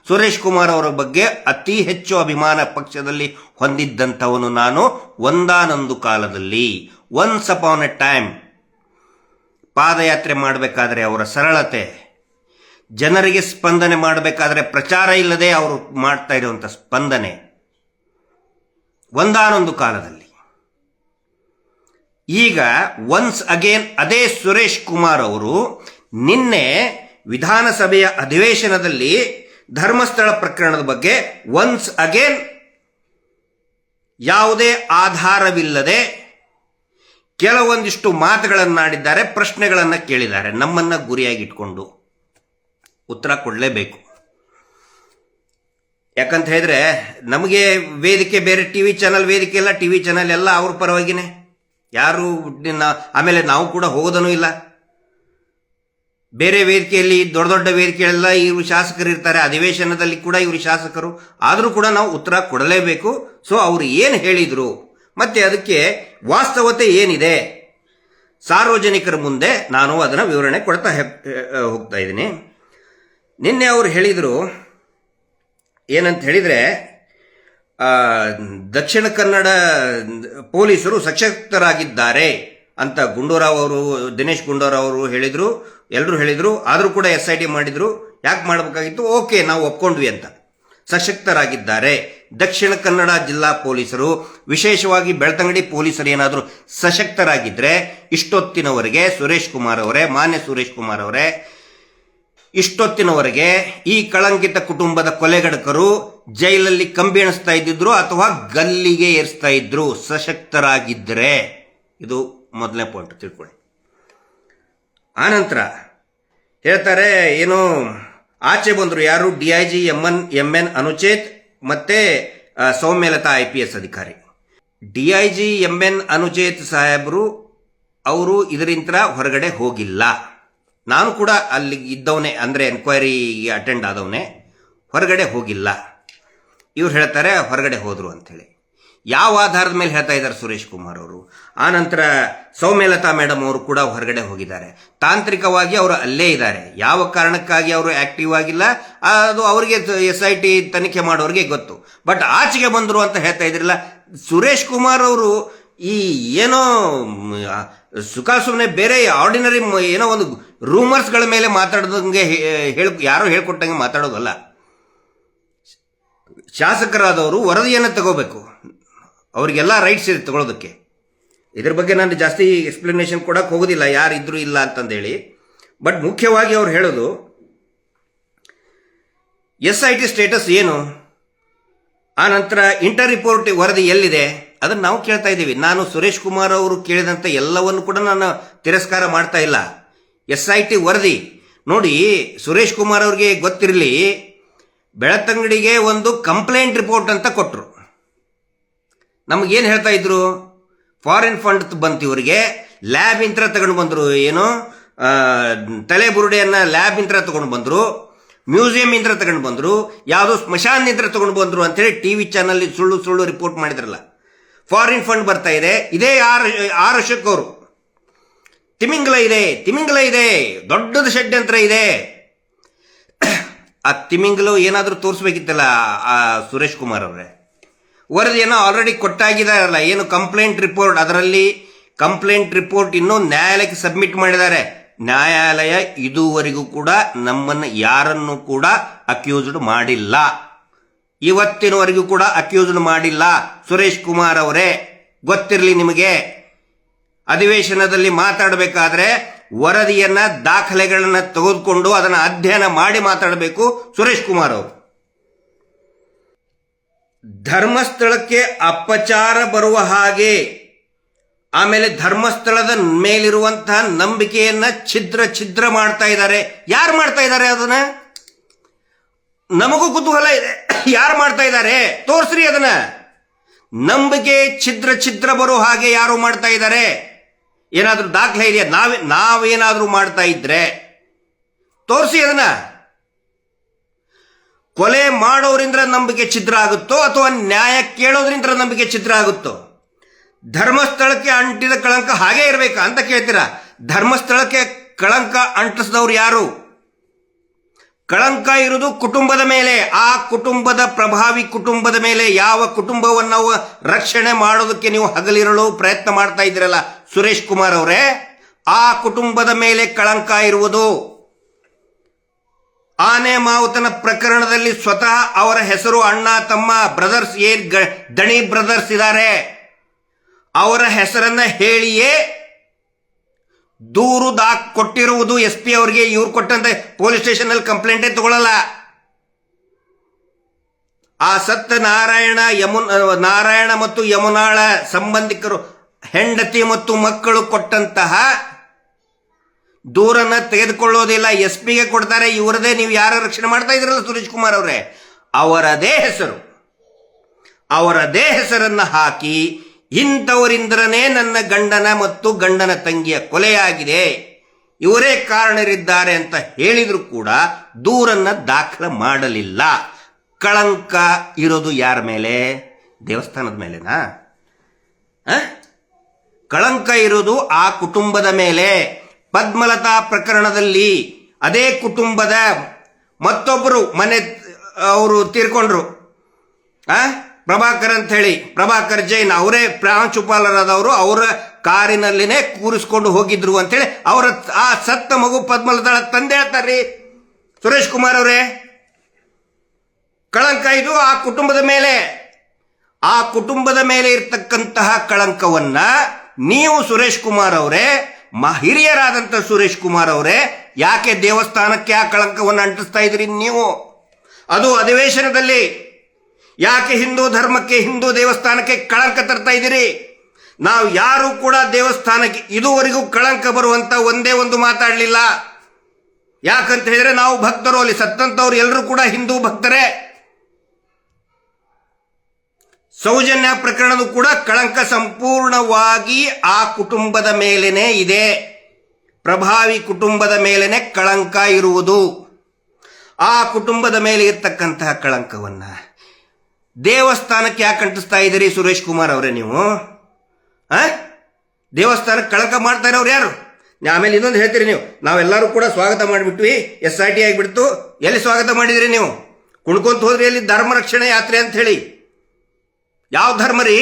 ಸುರೇಶ್ ಕುಮಾರ್ ಅವರ ಬಗ್ಗೆ ಅತಿ ಹೆಚ್ಚು ಅಭಿಮಾನ ಪಕ್ಷದಲ್ಲಿ ಹೊಂದಿದ್ದಂಥವನು ನಾನು ಒಂದಾನೊಂದು ಕಾಲದಲ್ಲಿ. ಒನ್ಸ್ ಅಪಾನ್ ಎ ಟೈಮ್ ಪಾದಯಾತ್ರೆ ಮಾಡಬೇಕಾದ್ರೆ ಅವರ ಸರಳತೆ, ಜನರಿಗೆ ಸ್ಪಂದನೆ ಮಾಡಬೇಕಾದ್ರೆ ಪ್ರಚಾರ ಇಲ್ಲದೆ ಅವರು ಮಾಡ್ತಾ ಇರುವಂಥ ಸ್ಪಂದನೆ, ಒಂದಾನೊಂದು ಕಾಲದಲ್ಲಿ. ಈಗ ಒನ್ಸ್ ಅಗೇನ್ ಅದೇ ಸುರೇಶ್ ಕುಮಾರ್ ಅವರು ನಿನ್ನೆ ವಿಧಾನಸಭೆಯ ಅಧಿವೇಶನದಲ್ಲಿ ಧರ್ಮಸ್ಥಳ ಪ್ರಕರಣದ ಬಗ್ಗೆ ಒನ್ಸ್ ಅಗೇನ್ ಯಾವುದೇ ಆಧಾರವಿಲ್ಲದೆ ಕೆಲವೊಂದಿಷ್ಟು ಮಾತುಗಳನ್ನಾಡಿದ್ದಾರೆ, ಪ್ರಶ್ನೆಗಳನ್ನು ಕೇಳಿದ್ದಾರೆ. ನಮ್ಮನ್ನ ಗುರಿಯಾಗಿಟ್ಕೊಂಡು ಉತ್ತರ ಕೊಡಲೇಬೇಕು. ಯಾಕಂತ ಹೇಳಿದ್ರೆ ನಮಗೆ ವೇದಿಕೆ ಬೇರೆ, ಟಿವಿ ಚಾನಲ್ ವೇದಿಕೆ ಇಲ್ಲ, ಟಿವಿ ಚಾನಲ್ ಎಲ್ಲ ಅವ್ರ ಪರವಾಗಿನೇ, ಯಾರು ಆಮೇಲೆ ನಾವು ಕೂಡ ಹೋಗೋದೂ ಇಲ್ಲ. ಬೇರೆ ವೇದಿಕೆಯಲ್ಲಿ ದೊಡ್ಡ ದೊಡ್ಡ ವೇದಿಕೆಯಲ್ಲೆಲ್ಲ ಇವರು ಶಾಸಕರು ಇರ್ತಾರೆ, ಅಧಿವೇಶನದಲ್ಲಿ ಕೂಡ ಇವರು ಶಾಸಕರು, ಆದರೂ ಕೂಡ ನಾವು ಉತ್ತರ ಕೊಡಲೇಬೇಕು. ಸೊ ಅವರು ಏನು ಹೇಳಿದರು ಮತ್ತೆ ಅದಕ್ಕೆ ವಾಸ್ತವತೆ ಏನಿದೆ ಸಾರ್ವಜನಿಕರ ಮುಂದೆ ನಾನು ಅದನ್ನು ವಿವರಣೆ ಕೊಡ್ತಾ ಹೋಗ್ತಾ ಇದ್ದೀನಿ. ನಿನ್ನೆ ಅವರು ಹೇಳಿದರು ಏನಂತ ಹೇಳಿದರೆ, ದಕ್ಷಿಣ ಕನ್ನಡ ಪೊಲೀಸರು ಸಶಕ್ತರಾಗಿದ್ದಾರೆ ಅಂತ ಗುಂಡೂರಾವ್ ಅವರು, ದಿನೇಶ್ ಗುಂಡೂರಾವ್ ಅವರು ಹೇಳಿದರು, ಎಲ್ಲರೂ ಹೇಳಿದರು. ಆದರೂ ಕೂಡ SIT ಮಾಡಿದರು. ಯಾಕೆ ಮಾಡಬೇಕಾಗಿತ್ತು? ಓಕೆ, ನಾವು ಒಪ್ಕೊಂಡ್ವಿ ಅಂತ. ಸಶಕ್ತರಾಗಿದ್ದಾರೆ ದಕ್ಷಿಣ ಕನ್ನಡ ಜಿಲ್ಲಾ ಪೊಲೀಸರು, ವಿಶೇಷವಾಗಿ ಬೆಳ್ತಂಗಡಿ ಪೊಲೀಸರು ಏನಾದರೂ ಸಶಕ್ತರಾಗಿದ್ದರೆ ಇಷ್ಟೊತ್ತಿನವರೆಗೆ ಸುರೇಶ್ ಕುಮಾರ್ ಅವರೇ, ಮಾನ್ಯ ಸುರೇಶ್ ಕುಮಾರ್ ಅವರೇ, ಇಷ್ಟೊತ್ತಿನವರೆಗೆ ಈ ಕಳಂಕಿತ ಕುಟುಂಬದ ಕೊಲೆಗಡಕರು ಜೈಲಲ್ಲಿ ಕಂಬಿ ಎಣಿಸ್ತಾ ಇದ್ದಿದ್ರು ಅಥವಾ ಗಲ್ಲಿಗೆ ಏರಿಸ್ತಾ ಇದ್ರು, ಸಶಕ್ತರಾಗಿದ್ದರೆ. ಇದು ಮೊದಲನೇ ಪಾಯಿಂಟ್ ತಿಳ್ಕೊಳ್ಳಿ. ಆನಂತರ ಹೇಳ್ತಾರೆ ಏನು, ಆಚೆ ಬಂದರು ಯಾರು, DIG MN ಅನುಚೇತ್ ಮತ್ತೆ ಸೌಮ್ಯಲತಾ IPS ಅಧಿಕಾರಿ. DIG MN ಅನುಚೇತ್ ಸಾಹೇಬರು ಅವರು ಇದರಿಂದ ಹೊರಗಡೆ ಹೋಗಿಲ್ಲ. ನಾನು ಕೂಡ ಅಲ್ಲಿ ಇದ್ದವನೇ, ಅಂದರೆ ಎನ್ಕ್ವೈರಿಗೆ ಅಟೆಂಡ್ ಆದವನೇ, ಹೊರಗಡೆ ಹೋಗಿಲ್ಲ. ಇವ್ರು ಹೇಳ್ತಾರೆ ಹೊರಗಡೆ ಹೋದರು ಅಂಥೇಳಿ. ಯಾವ ಆಧಾರದ ಮೇಲೆ ಹೇಳ್ತಾ ಇದ್ದಾರೆ ಸುರೇಶ್ ಕುಮಾರ್ ಅವರು? ಆನಂತರ ಸೌಮ್ಯಲತಾ ಮೇಡಮ್ ಅವರು ಕೂಡ ಹೊರಗಡೆ ಹೋಗಿದ್ದಾರೆ. ತಾಂತ್ರಿಕವಾಗಿ ಅವರು ಅಲ್ಲೇ ಇದ್ದಾರೆ. ಯಾವ ಕಾರಣಕ್ಕಾಗಿ ಅವರು ಆಕ್ಟಿವ್ ಆಗಿಲ್ಲ ಅದು ಅವರಿಗೆ SIT ತನಿಖೆ ಮಾಡೋರಿಗೆ ಗೊತ್ತು. ಬಟ್ ಆಚೆಗೆ ಬಂದರು ಅಂತ ಹೇಳ್ತಾ ಇದ್ರಲ್ಲ ಸುರೇಶ್ ಕುಮಾರ್ ಅವರು. ಈ ಏನೋ ಸುಖ ಸುಮ್ಮನೆ ಬೇರೆ ಆರ್ಡಿನರಿ ಏನೋ ಒಂದು ರೂಮರ್ಸ್ಗಳ ಮೇಲೆ ಮಾತಾಡೋದಂಗೆ ಯಾರೋ ಹೇಳ್ಕೊಟ್ಟಂಗೆ ಮಾತಾಡೋದಲ್ಲ. ಶಾಸಕರಾದವರು ವರದಿಯನ್ನು ತಗೋಬೇಕು, ಅವರಿಗೆಲ್ಲ ರೈಟ್ಸ್ ಇದೆ ತಗೊಳ್ಳೋದಕ್ಕೆ. ಇದ್ರ ಬಗ್ಗೆ ನಾನು ಜಾಸ್ತಿ ಎಕ್ಸ್ಪ್ಲನೇಷನ್ ಕೊಡಕ್ಕೆ ಹೋಗೋದಿಲ್ಲ, ಯಾರಿದ್ರು ಇಲ್ಲ ಅಂತಂದೇಳಿ. ಬಟ್ ಮುಖ್ಯವಾಗಿ ಅವ್ರು ಹೇಳೋದು SIT ಸ್ಟೇಟಸ್ ಏನು, ಆ ನಂತರ ಇಂಟರ್ ರಿಪೋರ್ಟ್ ವರದಿ ಎಲ್ಲಿದೆ ಅದನ್ನು ನಾವು ಕೇಳ್ತಾ ಇದ್ದೀವಿ. ನಾನು ಸುರೇಶ್ ಕುಮಾರ್ ಅವರು ಕೇಳಿದಂಥ ಎಲ್ಲವನ್ನು ಕೂಡ ನಾನು ತಿರಸ್ಕಾರ ಮಾಡ್ತಾ ಇಲ್ಲ. SIT ವರದಿ ನೋಡಿ, ಸುರೇಶ್ ಕುಮಾರ್ ಅವ್ರಿಗೆ ಗೊತ್ತಿರಲಿ, ಬೆಳತಂಗಡಿಗೆ ಒಂದು ಕಂಪ್ಲೇಂಟ್ ರಿಪೋರ್ಟ್ ಅಂತ ಕೊಟ್ಟರು. ನಮಗೇನು ಹೇಳ್ತಾ ಇದ್ರು, ಫಾರಿನ್ ಫಂಡ್ ಬಂತು ಇವರಿಗೆ, ಲ್ಯಾಬ್ ಇಂತ್ರ ತಗೊಂಡು ಬಂದರು, ಏನು ತಲೆ ಬುರುಡೆಯನ್ನು ಲ್ಯಾಬ್ ಇಂತ್ರ ತಗೊಂಡು ಬಂದರು, ಮ್ಯೂಸಿಯಂ ಇಂತ್ರ ತಗೊಂಡು ಬಂದರು, ಯಾವುದೋ ಸ್ಮಶಾನ ಇಂತ್ರ ತಗೊಂಡು ಬಂದರು ಅಂತೇಳಿ TV ಚಾನಲ್ ಸುಳ್ಳು ಸುಳ್ಳು ರಿಪೋರ್ಟ್ ಮಾಡಿದ್ರಲ್ಲ. ಫಾರಿನ್ ಫಂಡ್ ಬರ್ತಾ ಇದೆ. ಇದೇ ಆರ್ ಅಶೋಕ್ ಅವರು ತಿಮಿಂಗಲ ಇದೆ, ದೊಡ್ಡದು ಷಡ್ಯಂತ್ರ ಇದೆ. ಆ ತಿಮಿಂಗಲು ಏನಾದರೂ ತೋರಿಸ್ಬೇಕಿತ್ತಲ್ಲ ಆ ಸುರೇಶ್ ಕುಮಾರ್ ಅವರೇ. ವರದಿಯನ್ನು ಆಲ್ರೆಡಿ ಕೊಟ್ಟಾಗಿದ್ದಾರಲ್ಲ, ಏನು ಕಂಪ್ಲೇಂಟ್ ರಿಪೋರ್ಟ್, ಅದರಲ್ಲಿ ಕಂಪ್ಲೇಂಟ್ ರಿಪೋರ್ಟ್ ಇನ್ನೂ ನ್ಯಾಯಾಲಯಕ್ಕೆ ಸಬ್ಮಿಟ್ ಮಾಡಿದ್ದಾರೆ. ನ್ಯಾಯಾಲಯ ಇದುವರೆಗೂ ಕೂಡ ನಮ್ಮನ್ನು ಯಾರನ್ನು ಕೂಡ ಅಕ್ಯೂಸ್ಡ್ ಮಾಡಿಲ್ಲ, ಇವತ್ತಿನವರೆಗೂ ಕೂಡ ಅಕ್ಯೂಸ್ಡ್ ಮಾಡಿಲ್ಲ. ಸುರೇಶ್ ಕುಮಾರ್ ಅವರೇ, ಗೊತ್ತಿರಲಿ ನಿಮಗೆ, ಅಧಿವೇಶನದಲ್ಲಿ ಮಾತಾಡಬೇಕಾದ್ರೆ ವರದಿಯನ್ನ, ದಾಖಲೆಗಳನ್ನ ತೆಗೆದುಕೊಂಡು ಅದನ್ನು ಅಧ್ಯಯನ ಮಾಡಿ ಮಾತಾಡಬೇಕು ಸುರೇಶ್ ಕುಮಾರ್ ಅವರು. ಧರ್ಮಸ್ಥಳಕ್ಕೆ ಅಪಚಾರ ಬರುವ ಹಾಗೆ, ಆಮೇಲೆ ಧರ್ಮಸ್ಥಳದ ಮೇಲಿರುವಂತಹ ನಂಬಿಕೆಯನ್ನ ಛಿದ್ರ ಮಾಡ್ತಾ ಇದ್ದಾರೆ. ಯಾರು ಮಾಡ್ತಾ ಇದ್ದಾರೆ ಅದನ್ನ? ನಮಗೂ ಕುತೂಹಲ ಇದೆ, ಯಾರು ಮಾಡ್ತಾ ಇದ್ದಾರೆ ತೋರಿಸ್ರಿ ಅದನ್ನ. ನಂಬಿಕೆ ಛಿದ್ರ ಬರೋ ಹಾಗೆ ಯಾರು ಮಾಡ್ತಾ ಇದ್ದಾರೆ? ಏನಾದ್ರೂ ದಾಖಲೆ ಇದೆಯಾ? ನಾವೇನಾದ್ರೂ ಮಾಡ್ತಾ ಇದ್ರೆ ತೋರಿಸಿ ಅದನ್ನ. ಕೊಲೆ ಮಾಡೋದ್ರಿಂದ ನಂಬಿಕೆ ಛಿದ್ರ ಆಗುತ್ತೋ ಅಥವಾ ನ್ಯಾಯ ಕೇಳೋದ್ರಿಂದ ನಂಬಿಕೆ ಛಿದ್ರ ಆಗುತ್ತೋ? ಧರ್ಮಸ್ಥಳಕ್ಕೆ ಅಂಟಿದ ಕಳಂಕ ಹಾಗೇ ಇರಬೇಕಾ ಅಂತ ಕೇಳ್ತೀರಾ? ಧರ್ಮಸ್ಥಳಕ್ಕೆ ಕಳಂಕ ಅಂಟಿಸಿದವ್ರು ಯಾರು? ಕಳಂಕ ಇರುವುದು ಕುಟುಂಬದ ಮೇಲೆ. ಆ ಕುಟುಂಬದ ಪ್ರಭಾವಿ ಕುಟುಂಬದ ಮೇಲೆ, ಯಾವ ಕುಟುಂಬವನ್ನು ನಾವು ರಕ್ಷಣೆ ಮಾಡೋದಕ್ಕೆ ನೀವು ಹಗಲಿರಲು ಪ್ರಯತ್ನ ಮಾಡ್ತಾ ಇದ್ದೀರಲ್ಲ ಸುರೇಶ್ ಕುಮಾರ್ ಅವರೇ, ಆ ಕುಟುಂಬದ ಮೇಲೆ ಕಳಂಕ ಇರುವುದು. ಆನೆ ಮಾವುತನ ಪ್ರಕರಣದಲ್ಲಿ ಸ್ವತಃ ಅವರ ಹೆಸರು, ಅಣ್ಣ ತಮ್ಮ ಬ್ರದರ್ಸ್, ದಣಿ ಬ್ರದರ್ಸ್ ಇದ್ದಾರೆ, ಅವರ ಹೆಸರನ್ನ ಹೇಳಿಯೇ ದೂರು ಕೊಟ್ಟಿರುವುದು SP ಅವರಿಗೆ. ಇವ್ರು ಕೊಟ್ಟಂತೆ ಪೊಲೀಸ್ ಸ್ಟೇಷನ್ ಅಲ್ಲಿ ಕಂಪ್ಲೇಂಟೇ ತಗೊಳ್ಳಲ್ಲ. ಆ ಸತ್ತ ನಾರಾಯಣ ಮತ್ತು ಯಮುನಾಳ ಸಂಬಂಧಿಕರು, ಹೆಂಡತಿ ಮತ್ತು ಮಕ್ಕಳು ಕೊಟ್ಟಂತಹ ದೂರನ್ನ ತೆಗೆದುಕೊಳ್ಳೋದಿಲ್ಲ, SP ಗೆ ಕೊಡ್ತಾರೆ. ಇವರದೇ, ನೀವು ಯಾರ ರಕ್ಷಣೆ ಮಾಡ್ತಾ ಇದ್ರಲ್ಲ ಸುರೇಶ್ ಕುಮಾರ್ ಅವರೇ, ಅವರದೇ ಹೆಸರನ್ನ ಹಾಕಿ ಇಂಥವರಿಂದನೇ ನನ್ನ ಗಂಡನ ಮತ್ತು ಗಂಡನ ತಂಗಿಯ ಕೊಲೆಯಾಗಿದೆ, ಇವರೇ ಕಾರಣರಿದ್ದಾರೆ ಅಂತ ಹೇಳಿದ್ರು ಕೂಡ ದೂರನ್ನ ದಾಖಲೆ ಮಾಡಲಿಲ್ಲ. ಕಳಂಕ ಇರೋದು ಯಾರ ಮೇಲೆ? ದೇವಸ್ಥಾನದ ಮೇಲೆನಾ? ಕಳಂಕ ಇರೋದು ಆ ಕುಟುಂಬದ ಮೇಲೆ. ಪದ್ಮಲತಾ ಪ್ರಕರಣದಲ್ಲಿ ಅದೇ ಕುಟುಂಬದ ಮತ್ತೊಬ್ಬರು ಅವರು ತೀರ್ಕೊಂಡ್ರು, ಪ್ರಭಾಕರ್ ಅಂತ ಹೇಳಿ, ಪ್ರಭಾಕರ್ ಜೈನ್, ಅವರೇ ಪ್ರಾಂಶುಪಾಲರಾದವರು, ಅವರ ಕಾರಿನಲ್ಲಿನೇ ಕೂರಿಸ್ಕೊಂಡು ಹೋಗಿದ್ರು ಅಂತೇಳಿ ಅವರ ಆ ಸತ್ತ ಮಗು ಪದ್ಮಲತಾಳ ತಂದೆ ಹೇಳ್ತಾರ್ರಿ ಸುರೇಶ್ ಕುಮಾರ್ ಅವರೇ. ಕಳಂಕ ಇದು ಆ ಕುಟುಂಬದ ಮೇಲೆ. ಆ ಕುಟುಂಬದ ಮೇಲೆ ಇರ್ತಕ್ಕಂತಹ ಕಳಂಕವನ್ನ ನೀವು ಸುರೇಶ್ ಕುಮಾರ್ ಅವರೇ, ಹಿರಿಯರಾದಂಥ ಸುರೇಶ್ ಕುಮಾರ್ ಅವರೇ, ಯಾಕೆ ದೇವಸ್ಥಾನಕ್ಕೆ ಆ ಕಳಂಕವನ್ನು ಅಂಟಿಸ್ತಾ ಇದ್ರಿ ನೀವು? ಅದು ಅಧಿವೇಶನದಲ್ಲಿ ಯಾಕೆ ಹಿಂದೂ ಧರ್ಮಕ್ಕೆ, ಹಿಂದೂ ದೇವಸ್ಥಾನಕ್ಕೆ ಕಳಂಕ ತರ್ತಾ ಇದ್ದೀರಿ? ನಾವು ಯಾರು ಕೂಡ ದೇವಸ್ಥಾನಕ್ಕೆ ಇದುವರೆಗೂ ಕಳಂಕ ಬರುವಂತ ಒಂದೇ ಒಂದು ಮಾತಾಡಲಿಲ್ಲ. ಯಾಕಂತ ಹೇಳಿದ್ರೆ ನಾವು ಭಕ್ತರು, ಅಲ್ಲಿ ಸತ್ತಂತವ್ರು ಎಲ್ಲರೂ ಕೂಡ ಹಿಂದೂ ಭಕ್ತರೇ. ಸೌಜನ್ಯ ಪ್ರಕರಣದ ಕೂಡ ಕಳಂಕ ಸಂಪೂರ್ಣವಾಗಿ ಆ ಕುಟುಂಬದ ಮೇಲೇನೆ ಇದೆ. ಪ್ರಭಾವಿ ಕುಟುಂಬದ ಮೇಲೇನೆ ಕಳಂಕ ಇರುವುದು. ಆ ಕುಟುಂಬದ ಮೇಲೆ ಇರ್ತಕ್ಕಂತಹ ಕಳಂಕವನ್ನ ದೇವಸ್ಥಾನಕ್ಕೆ ಯಾಕೆ ಅಂಟಿಸ್ತಾ ಇದ್ದೀರಿ ಸುರೇಶ್ ಕುಮಾರ್ ಅವರೇ ನೀವು? ದೇವಸ್ಥಾನಕ್ಕೆ ಕಳಂಕ ಮಾಡ್ತಾ ಇರೋರು ಯಾರು? ಆಮೇಲೆ ಇನ್ನೊಂದು ಹೇಳ್ತೀರಿ ನೀವು, ನಾವೆಲ್ಲರೂ ಕೂಡ ಸ್ವಾಗತ ಮಾಡಿಬಿಟ್ವಿ, SIT ಆಗಿಬಿಡ್ತು. ಎಲ್ಲಿ ಸ್ವಾಗತ ಮಾಡಿದಿರಿ ನೀವು? ಕುಣ್ಕೊಂತ ಹೋದ್ರಿ ಎಲ್ಲಿ ಧರ್ಮ ರಕ್ಷಣೆ ಯಾತ್ರೆ ಅಂತ ಹೇಳಿ. ಯಾವ ಧರ್ಮ ರೀ?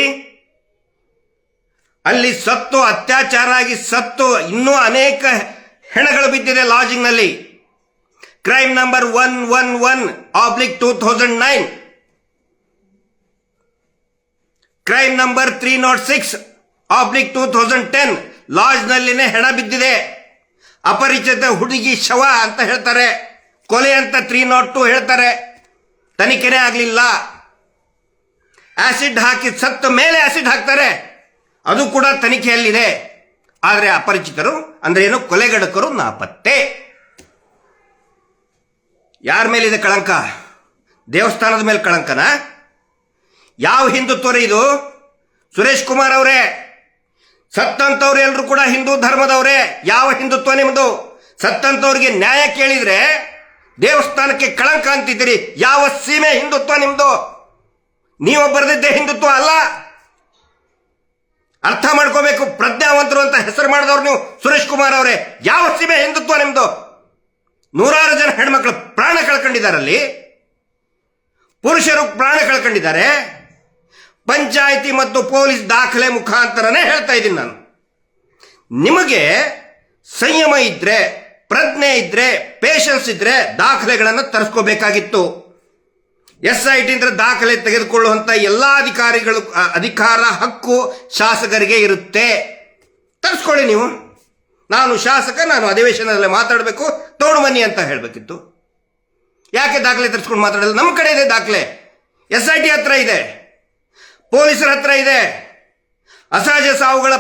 ಅಲ್ಲಿ ಸತ್ತು, ಅತ್ಯಾಚಾರ ಆಗಿ ಸತ್ತು ಇನ್ನೂ ಅನೇಕ ಹೆಣಗಳು ಬಿದ್ದಿದೆ ಲಾಜಿಂಗ್ನಲ್ಲಿ. ಕ್ರೈಮ್ ನಂಬರ್ 111/2009, ಕ್ರೈಮ್ ನಂಬರ್ 306/2010 ಲಾಜ್ನಲ್ಲಿನೇ ಹೆಣ ಬಿದ್ದಿದೆ. ಅಪರಿಚಿತ ಹುಡುಗಿ ಶವ ಅಂತ ಹೇಳ್ತಾರೆ, ಕೊಲೆ ಅಂತ 302 ಹೇಳ್ತಾರೆ. ತನಿಖೆನೇ ಆಗಲಿಲ್ಲ. ಆಸಿಡ್ ಹಾಕಿ ಸತ್ತ ಮೇಲೆ ಆಸಿಡ್ ಹಾಕ್ತಾರೆ, ಅದು ಕೂಡ ತನಿಖೆಯಲ್ಲಿದೆ. ಆದರೆ ಅಪರಿಚಿತರು ಅಂದ್ರೆ ಏನು, ಕೊಲೆಗಡಕರು ನಾಪತ್ತೆ. ಯಾರ ಮೇಲಿದೆ ಕಳಂಕ? ದೇವಸ್ಥಾನದ ಮೇಲೆ ಕಳಂಕನ? ಯಾವ ಹಿಂದುತ್ವರೇ ಇದು ಸುರೇಶ್ ಕುಮಾರ್ ಅವರೇ? ಸತ್ತಂತವ್ರು ಎಲ್ಲರೂ ಕೂಡ ಹಿಂದೂ ಧರ್ಮದವರೇ. ಯಾವ ಹಿಂದುತ್ವ ನಿಮ್ದು? ಸತ್ತಂತವ್ರಿಗೆ ನ್ಯಾಯ ಕೇಳಿದ್ರೆ ದೇವಸ್ಥಾನಕ್ಕೆ ಕಳಂಕ ಅಂತಿದ್ದೀರಿ. ಯಾವ ಸೀಮೆ ಹಿಂದುತ್ವ ನಿಮ್ದು? ನೀವು ಬರೆದಿದ್ದೇ ಹಿಂದುತ್ವ ಅಲ್ಲ. ಅರ್ಥ ಮಾಡ್ಕೋಬೇಕು. ಪ್ರಜ್ಞಾವಂತರು ಅಂತ ಹೆಸರು ಮಾಡಿದವ್ರು ನೀವು ಸುರೇಶ್ ಕುಮಾರ್ ಅವರೇ. ಯಾವ ಸೀಮೆ ಹಿಂದುತ್ವ ನಿಮ್ದು? ನೂರಾರು ಜನ ಹೆಣ್ಮಕ್ಳು ಪ್ರಾಣ ಕಳ್ಕೊಂಡಿದ್ದಾರಲ್ಲಿ, ಪುರುಷರು ಪ್ರಾಣ ಕಳ್ಕೊಂಡಿದ್ದಾರೆ. ಪಂಚಾಯಿತಿ ಮತ್ತು ಪೊಲೀಸ್ ದಾಖಲೆ ಮುಖಾಂತರನೇ ಹೇಳ್ತಾ ಇದ್ದೀನಿ ನಾನು. ನಿಮಗೆ ಸಂಯಮ ಇದ್ರೆ, ಪ್ರಜ್ಞೆ ಇದ್ರೆ, ಪೇಷನ್ಸ್ ಇದ್ರೆ ದಾಖಲೆಗಳನ್ನು ತರಿಸ್ಕೋಬೇಕಾಗಿತ್ತು. SIT ಅಂದ್ರೆ ದಾಖಲೆ ತೆಗೆದುಕೊಳ್ಳುವಂತ ಎಲ್ಲಾ ಅಧಿಕಾರ ಹಕ್ಕು ಶಾಸಕರಿಗೆ ಇರುತ್ತೆ. ತರಿಸ್ಕೊಳ್ಳಿ ನೀವು. ನಾನು ಶಾಸಕ, ನಾನು ಅಧಿವೇಶನದಲ್ಲಿ ಮಾತಾಡಬೇಕು, ತೋಡು ಬನ್ನಿ ಅಂತ ಹೇಳಬೇಕಿತ್ತು. ಯಾಕೆ ದಾಖಲೆ ತರಿಸ್ಕೊಂಡು ಮಾತಾಡಲ್ಲ? ನಮ್ಮ ಕಡೆ ಇದೆ ದಾಖಲೆ, SIT ಹತ್ರ ಇದೆ, ಪೊಲೀಸರ ಹತ್ರ ಇದೆ. ಅಸಹಜ ಸಾವುಗಳ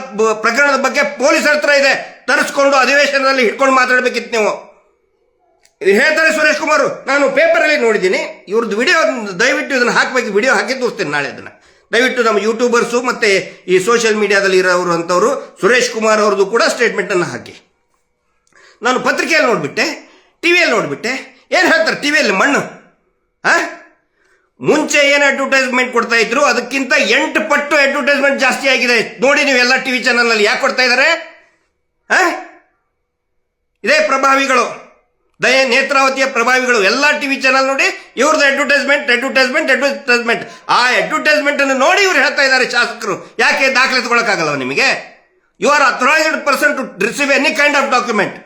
ಪ್ರಕರಣದ ಬಗ್ಗೆ ಪೊಲೀಸರ ಹತ್ರ ಇದೆ. ತರಿಸ್ಕೊಂಡು ಅಧಿವೇಶನದಲ್ಲಿ ಹಿಡ್ಕೊಂಡು ಮಾತಾಡಬೇಕಿತ್ತು ನೀವು. ಹೇಳ್ತಾರೆ ಸುರೇಶ್ ಕುಮಾರ್, ನಾನು ಪೇಪರಲ್ಲಿ ನೋಡಿದ್ದೀನಿ, ಇವ್ರದ್ದು ವಿಡಿಯೋ ದಯವಿಟ್ಟು ಇದನ್ನು ಹಾಕಬೇಕು, ವಿಡಿಯೋ ಹಾಕಿ ತೋರಿಸ್ತೇನೆ ನಾಳೆ. ಅದನ್ನು ದಯವಿಟ್ಟು ನಮ್ಮ ಯೂಟ್ಯೂಬರ್ಸು ಮತ್ತು ಈ ಸೋಷಿಯಲ್ ಮೀಡಿಯಾದಲ್ಲಿ ಇರೋರು ಅಂಥವ್ರು ಸುರೇಶ್ ಕುಮಾರ್ ಅವ್ರದ್ದು ಕೂಡ ಸ್ಟೇಟ್ಮೆಂಟನ್ನು ಹಾಕಿ. ನಾನು ಪತ್ರಿಕೆಯಲ್ಲಿ ನೋಡಿಬಿಟ್ಟೆ, ಟಿವಿಯಲ್ಲಿ ನೋಡಿಬಿಟ್ಟೆ. ಏನು ಹೇಳ್ತಾರೆ ಟಿವಿಯಲ್ಲಿ? ಮಣ್ಣು. ಮುಂಚೆ ಏನು ಅಡ್ವರ್ಟೈಸ್ಮೆಂಟ್ ಕೊಡ್ತಾ ಇದ್ರು ಅದಕ್ಕಿಂತ 8 ಪಟ್ಟು ಅಡ್ವರ್ಟೈಸ್ಮೆಂಟ್ ಜಾಸ್ತಿ ಆಗಿದೆ. ನೋಡಿ ನೀವು ಎಲ್ಲ ಟಿವಿ ಚಾನಲ್ನಲ್ಲಿ. ಯಾಕೆ ಕೊಡ್ತಾ ಇದ್ದಾರೆ? ಇದೇ ಪ್ರಭಾವಿಗಳು ನೇತ್ರಾವತಿಯ ಪ್ರಭಾವಿಗಳು ಎಲ್ಲ ಟಿವಿ ಚಾನಲ್ ನೋಡಿ ಇವ್ರದ್ದು ಅಡ್ವರ್ಟೈಸ್ಮೆಂಟ್ ಆ ಅಡ್ವರ್ಟೈಸ್ಮೆಂಟ್ ಅನ್ನು ನೋಡಿ ಇವ್ರು ಹೇಳ್ತಾ ಇದ್ದಾರೆ ಶಾಸಕರು. ಯಾಕೆ ದಾಖಲೆ ತಗೊಳಕ್ಕಾಗಲ್ವ ನಿಮಗೆ? You are authorised person to receive any kind of document.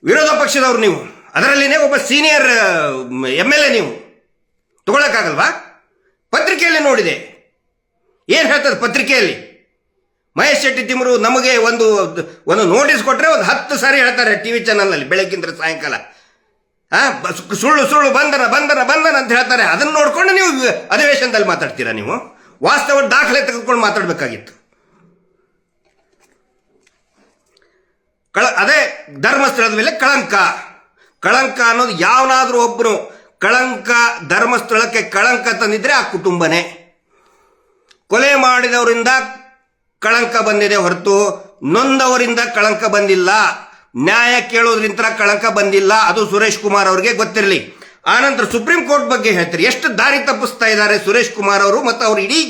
ವಿರೋಧ ಪಕ್ಷದವರು ನೀವು, ಅದರಲ್ಲಿನೇ ಒಬ್ಬ ಸೀನಿಯರ್ MLA, ನೀವು ತಗೊಳಕ್ಕಾಗಲ್ವಾ? ಪತ್ರಿಕೆಯಲ್ಲಿ ನೋಡಿದೆ ಏನ್ ಹೇಳ್ತದೆ ಪತ್ರಿಕೆಯಲ್ಲಿ. ಮಹೇಶ್ ಶೆಟ್ಟಿ ತಿಮ್ಮರು ನಮಗೆ ಒಂದು ನೋಟಿಸ್ ಕೊಟ್ಟರೆ ಒಂದು 10 ಸಾರಿ ಹೇಳ್ತಾರೆ ಟಿವಿ ಚಾನಲ್ನಲ್ಲಿ ಬೆಳಗ್ಗಿಂದ ಸಾಯಂಕಾಲ. ಸುಳ್ಳು ಬಂಧನ ಅಂತ ಹೇಳ್ತಾರೆ. ಅದನ್ನು ನೋಡ್ಕೊಂಡು ನೀವು ಅಧಿವೇಶನದಲ್ಲಿ ಮಾತಾಡ್ತೀರಾ? ನೀವು ವಾಸ್ತವ ದಾಖಲೆ ತೆಗೆದುಕೊಂಡು ಮಾತಾಡಬೇಕಾಗಿತ್ತು. ಅದೇ ಧರ್ಮಸ್ಥಳದ ಮೇಲೆ ಕಳಂಕ ಅನ್ನೋದು ಯಾವನಾದ್ರೂ ಒಬ್ಬನು ಧರ್ಮಸ್ಥಳಕ್ಕೆ ಕಳಂಕ ತಂದಿದ್ರೆ ಆ ಕುಟುಂಬನೇ. ಕೊಲೆ ಮಾಡಿದವರಿಂದ ಕಳಂಕ ಬಂದಿದೆ ಹೊರತು ನೊಂದವರಿಂದ ಕಳಂಕ ಬಂದಿಲ್ಲ. ನ್ಯಾಯ ಕೇಳೋದ್ರಿಂದ ಕಳಂಕ ಬಂದಿಲ್ಲ. ಅದು ಸುರೇಶ್ ಕುಮಾರ್ ಅವರಿಗೆ ಗೊತ್ತಿರಲಿ. ಆನಂತರ ಸುಪ್ರೀಂ ಕೋರ್ಟ್ ಬಗ್ಗೆ ಹೇಳ್ತಾರೆ. ಎಷ್ಟು ದಾರಿ ತಪ್ಪಿಸ್ತಾ ಇದ್ದಾರೆ ಸುರೇಶ್ ಕುಮಾರ್ ಅವರು ಮತ್ತು ಅವರು ಇಡೀ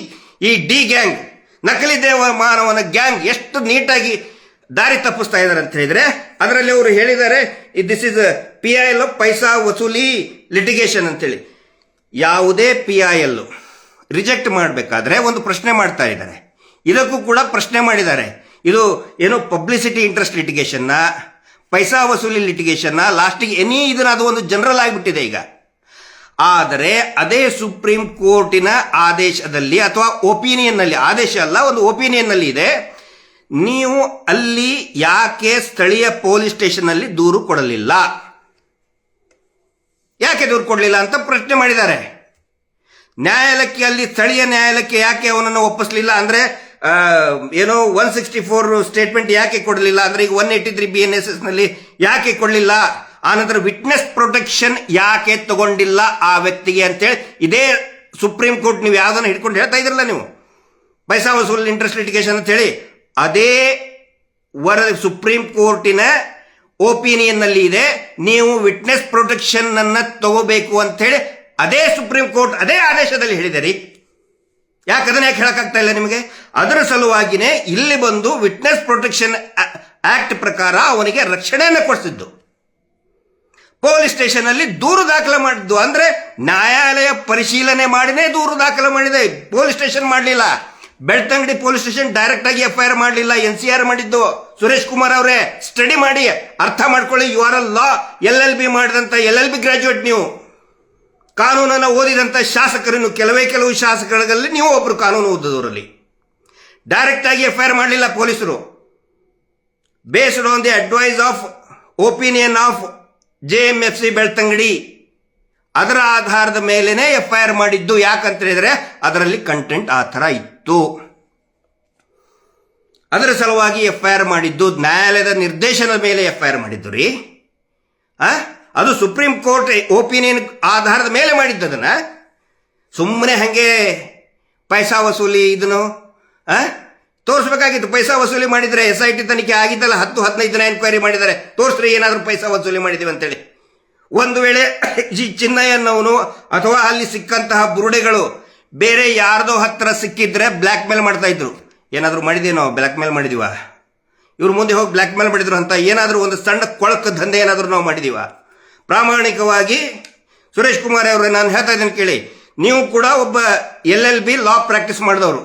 ಈ ಡಿ ಗ್ಯಾಂಗ್, ನಕಲಿ ಮಾನವನ ಗ್ಯಾಂಗ್ ಎಷ್ಟು ನೀಟಾಗಿ ದಾರಿ ತಪ್ಪಿಸ್ತಾ ಇದ್ದಾರೆ ಅಂತ ಹೇಳಿದ್ರೆ, ಅದರಲ್ಲಿ ಅವರು ಹೇಳಿದ್ದಾರೆ ದಿಸ್ ಇಸ್ PIL ಪೈಸಾ ವಸೂಲಿ ಲಿಟಿಗೇಷನ್ ಅಂತೇಳಿ. ಯಾವುದೇ PIL ರಿಜೆಕ್ಟ್ ಮಾಡಬೇಕಾದ್ರೆ ಒಂದು ಪ್ರಶ್ನೆ ಮಾಡ್ತಾ ಇದ್ದಾರೆ. ಇದಕ್ಕೂ ಕೂಡ ಪ್ರಶ್ನೆ ಮಾಡಿದ್ದಾರೆ. ಇದು ಏನು ಪಬ್ಲಿಸಿಟಿ ಇಂಟ್ರೆಸ್ಟ್ ಲಿಟಿಗೇಷನ್ನ, ಪೈಸಾ ವಸೂಲಿ ಲಿಟಿಗೇಷನ್ನ, ಲಾಸ್ಟಿಗೆ ಅದು ಒಂದು ಜನರಲ್ ಆಗಿಬಿಟ್ಟಿದೆ ಈಗ. ಆದರೆ ಅದೇ ಸುಪ್ರೀಂ ಕೋರ್ಟಿನ ಆದೇಶದಲ್ಲಿ ಅಥವಾ ಒಪಿನಿಯನ್ನಲ್ಲಿ, ಆದೇಶ ಅಲ್ಲ ಒಂದು ಒಪಿನಿಯನ್ನಲ್ಲಿ ಇದೆ, ನೀವು ಅಲ್ಲಿ ಯಾಕೆ ಸ್ಥಳೀಯ ಪೊಲೀಸ್ ಸ್ಟೇಷನ್ನಲ್ಲಿ ದೂರು ಕೊಡಲಿಲ್ಲ, ಯಾಕೆ ದೂರು ಕೊಡಲಿಲ್ಲ ಅಂತ ಪ್ರಶ್ನೆ ಮಾಡಿದ್ದಾರೆ. ನ್ಯಾಯಾಲಯಕ್ಕೆ, ಅಲ್ಲಿ ಸ್ಥಳೀಯ ನ್ಯಾಯಾಲಯಕ್ಕೆ ಯಾಕೆ ಅವನನ್ನು ಒಪ್ಪಿಸಲಿಲ್ಲ ಅಂದ್ರೆ ಏನೋ 164 ಸ್ಟೇಟ್ಮೆಂಟ್ ಯಾಕೆ ಕೊಡಲಿಲ್ಲ ಅಂದ್ರೆ ಈಗ 183 BNSS ನಲ್ಲಿ ಯಾಕೆ ಕೊಡಲಿಲ್ಲ, ಆನಂತರ ವಿಟ್ನೆಸ್ ಪ್ರೊಟೆಕ್ಷನ್ ಯಾಕೆ ತಗೊಂಡಿಲ್ಲ ಆ ವ್ಯಕ್ತಿಗೆ ಅಂತೇಳಿ ಇದೇ ಸುಪ್ರೀಂ ಕೋರ್ಟ್ ನೀವು ಯಾವ್ದನ್ನು ಹಿಡ್ಕೊಂಡು ಹೇಳ್ತಾ ಇದ್ರಲ್ಲ ನೀವು, ಪೈಸಾ ವಸೂಲ್ ಇಂಟ್ರೆಸ್ಟ್ ಲಿಟಿಗೇಷನ್ ಅಂತ ಹೇಳಿ. ಅದೇ ವರದಿ ಸುಪ್ರೀಂ ಕೋರ್ಟಿನ ಒಪಿನಿಯನ್ ನಲ್ಲಿ ಇದೆ, ನೀವು ವಿಟ್ನೆಸ್ ಪ್ರೊಟೆಕ್ಷನ್ ಅನ್ನ ತಗೋಬೇಕು ಅಂತ ಹೇಳಿ ಅದೇ ಸುಪ್ರೀಂ ಕೋರ್ಟ್ ಅದೇ ಆದೇಶದಲ್ಲಿ ಹೇಳಿದೆ. ಯಾಕೆ ಹೇಳಕ್ಕಾಗ್ತಾ ಇಲ್ಲ ನಿಮಗೆ? ಅದರ ಸಲುವಾಗಿನೇ ಇಲ್ಲಿ ಬಂದು ವಿಟ್ನೆಸ್ ಪ್ರೊಟೆಕ್ಷನ್ ಆಕ್ಟ್ ಪ್ರಕಾರ ಅವನಿಗೆ ರಕ್ಷಣೆಯನ್ನು ಕೊಡಿಸಿದ್ದು, ಪೊಲೀಸ್ ಸ್ಟೇಷನ್ ಅಲ್ಲಿ ದೂರು ದಾಖಲೆ ಮಾಡಿದ್ದು. ಅಂದ್ರೆ ನ್ಯಾಯಾಲಯ ಪರಿಶೀಲನೆ ಮಾಡಿನೇ ದೂರು ದಾಖಲೆ ಮಾಡಿದೆ, ಪೊಲೀಸ್ ಸ್ಟೇಷನ್ ಮಾಡಲಿಲ್ಲ. ಬೆಳ್ತಂಗಡಿ ಪೊಲೀಸ್ ಸ್ಟೇಷನ್ ಡೈರೆಕ್ಟ್ ಆಗಿ FIR ಮಾಡಲಿಲ್ಲ, NCR ಮಾಡಿದ್ದು. ಸುರೇಶ್ ಕುಮಾರ್ ಅವರೇ ಸ್ಟಡಿ ಮಾಡಿ ಅರ್ಥ ಮಾಡ್ಕೊಳ್ಳಿ. ಯು ಆರ್ ಲಾ LLB ಮಾಡಿದಂತ LLB ಗ್ರಾಜುಯೇಟ್, ನೀವು ಕಾನೂನನ್ನು ಓದಿದಂತ ಶಾಸಕರು, ಕೆಲವು ಶಾಸಕರಲ್ಲಿ ನೀವು ಒಬ್ರು ಕಾನೂನು ಓದಿದವರಲ್ಲಿ. ಡೈರೆಕ್ಟ್ ಆಗಿ FIR ಮಾಡಲಿಲ್ಲ ಪೊಲೀಸರು. Based on the advice of opinion of JMFC Belthangady, ಅದರ ಆಧಾರದ ಮೇಲೆನೆ FIR ಮಾಡಿದ್ದು. ಯಾಕಂತ ಹೇಳಿದ್ರೆ ಅದರಲ್ಲಿ ಕಂಟೆಂಟ್ ಆ ಥರ ಇತ್ತು, ಅದರ ಸಲುವಾಗಿ FIR ಮಾಡಿದ್ದು. ನ್ಯಾಯಾಲಯದ ನಿರ್ದೇಶನದ ಮೇಲೆ FIR ಮಾಡಿದ್ದು ರೀ. ಅದು ಸುಪ್ರೀಂ ಕೋರ್ಟ್ ಒಪಿನಿಯನ್ ಆಧಾರದ ಮೇಲೆ ಮಾಡಿದ್ದದನ್ನ ಸುಮ್ಮನೆ ಹಂಗೆ ಪೈಸಾ ವಸೂಲಿ ಇದನ್ನು ತೋರಿಸ್ಬೇಕಾಗಿತ್ತು. ಪೈಸಾ ವಸೂಲಿ ಮಾಡಿದ್ರೆ SIT ತನಿಖೆ ಆಗಿದ್ದಲ್ಲ, 10-15 ದಿನ ಎನ್ಕ್ವೈರಿ ಮಾಡಿದ್ದಾರೆ, ತೋರಿಸ್ರಿ ಏನಾದರೂ ಪೈಸಾ ವಸೂಲಿ ಮಾಡಿದೀವಿ ಅಂತೇಳಿ. ಒಂದು ವೇಳೆ ಚಿನ್ನಯ್ಯನವನು ಅಥವಾ ಅಲ್ಲಿ ಸಿಕ್ಕಂತಹ ಬುರುಡೆಗಳು ಬೇರೆ ಯಾರ್ದೋ ಹತ್ರ ಸಿಕ್ಕಿದ್ರೆ ಬ್ಲ್ಯಾಕ್ ಮೇಲ್ ಮಾಡ್ತಾ ಇದ್ರು. ಏನಾದರೂ ಮಾಡಿದೀವಿ ನಾವು, ಬ್ಲ್ಯಾಕ್ ಮೇಲ್ ಮಾಡಿದೀವ, ಇವ್ರು ಮುಂದೆ ಹೋಗಿ ಬ್ಲ್ಯಾಕ್ ಮೇಲ್ ಮಾಡಿದ್ರು ಅಂತ ಏನಾದರೂ ಒಂದು ಸಣ್ಣ ಕೊಳಕ ದಂಧೆ ಏನಾದರೂ ನಾವು ಮಾಡಿದೀವ? ಪ್ರಾಮಾಣಿಕವಾಗಿ ಸುರೇಶ್ ಕುಮಾರ್ ಅವರೇ ನಾನು ಹೇಳ್ತಾ ಇದ್ದೇನೆ ಕೇಳಿ, ನೀವು ಕೂಡ ಒಬ್ಬ LLB ಲಾ ಪ್ರಾಕ್ಟೀಸ್ ಮಾಡಿದವರು.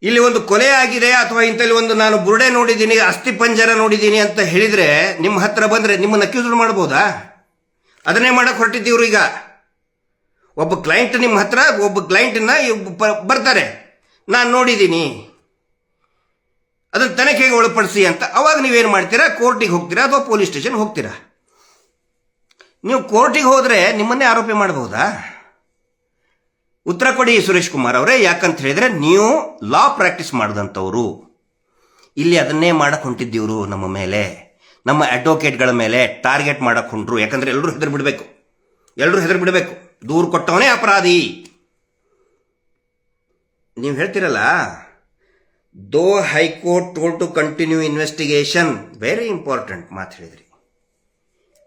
ಇಲ್ಲಿ ಒಂದು ಕೊಲೆ ಆಗಿದೆ ಅಥವಾ ಇಂಥಲ್ಲಿ ಒಂದು ನಾನು ಬುರುಡೆ ನೋಡಿದ್ದೀನಿ, ಅಸ್ಥಿ ಪಂಜರ ನೋಡಿದ್ದೀನಿ ಅಂತ ಹೇಳಿದ್ರೆ ನಿಮ್ಮ ಹತ್ರ ಬಂದ್ರೆ ನಿಮ್ಮನ್ನು ಅಕ್ಯೂಸ್ ಮಾಡಬಹುದಾ? ಅದನ್ನೇ ಮಾಡಕ್ ಹೊರಟಿದ್ದೀವ್ರು. ಈಗ ಒಬ್ಬ ಕ್ಲೈಂಟ್ ನಿಮ್ಮ ಹತ್ರ, ಒಬ್ಬ ಕ್ಲೈಂಟನ್ನ ಬರ್ತಾರೆ, ನಾನು ನೋಡಿದ್ದೀನಿ, ಅದನ್ನ ತನಿಖೆಗೆ ಒಳಪಡಿಸಿ ಅಂತ. ಅವಾಗ ನೀವೇನು ಮಾಡ್ತೀರಾ? ಕೋರ್ಟಿಗೆ ಹೋಗ್ತೀರಾ ಅಥವಾ ಪೊಲೀಸ್ ಸ್ಟೇಷನ್ ಹೋಗ್ತೀರಾ? ನೀವು ಕೋರ್ಟಿಗೆ ಹೋದ್ರೆ ನಿಮ್ಮನ್ನೇ ಆರೋಪಿ ಮಾಡಬಹುದಾ? ಉತ್ತರ ಕೊಡಿ ಸುರೇಶ್ ಕುಮಾರ್ ಅವರೇ. ಯಾಕಂತ ಹೇಳಿದ್ರೆ ನೀವು ಲಾ ಪ್ರಾಕ್ಟೀಸ್ ಮಾಡಿದಂಥವ್ರು. ಇಲ್ಲಿ ಅದನ್ನೇ ಮಾಡಕ್ ಹೊಂಟಿದ್ದೀವ್ರು. ನಮ್ಮ ಮೇಲೆ, ನಮ್ಮ ಅಡ್ವೊಕೇಟ್ಗಳ ಮೇಲೆ ಟಾರ್ಗೆಟ್ ಮಾಡಕ್ ಹೊಂಟ್ರು. ಯಾಕಂದ್ರೆ ಎಲ್ಲರೂ ಹೆದರ್ ಬಿಡಬೇಕು, ದೂರು ಕೊಟ್ಟವನೇ ಅಪರಾಧಿ. ನೀವು ಹೇಳ್ತಿರಲ್ಲ, though high court told to continue investigation, very important ಮಾತು ಹೇಳಿದ್ರಿ.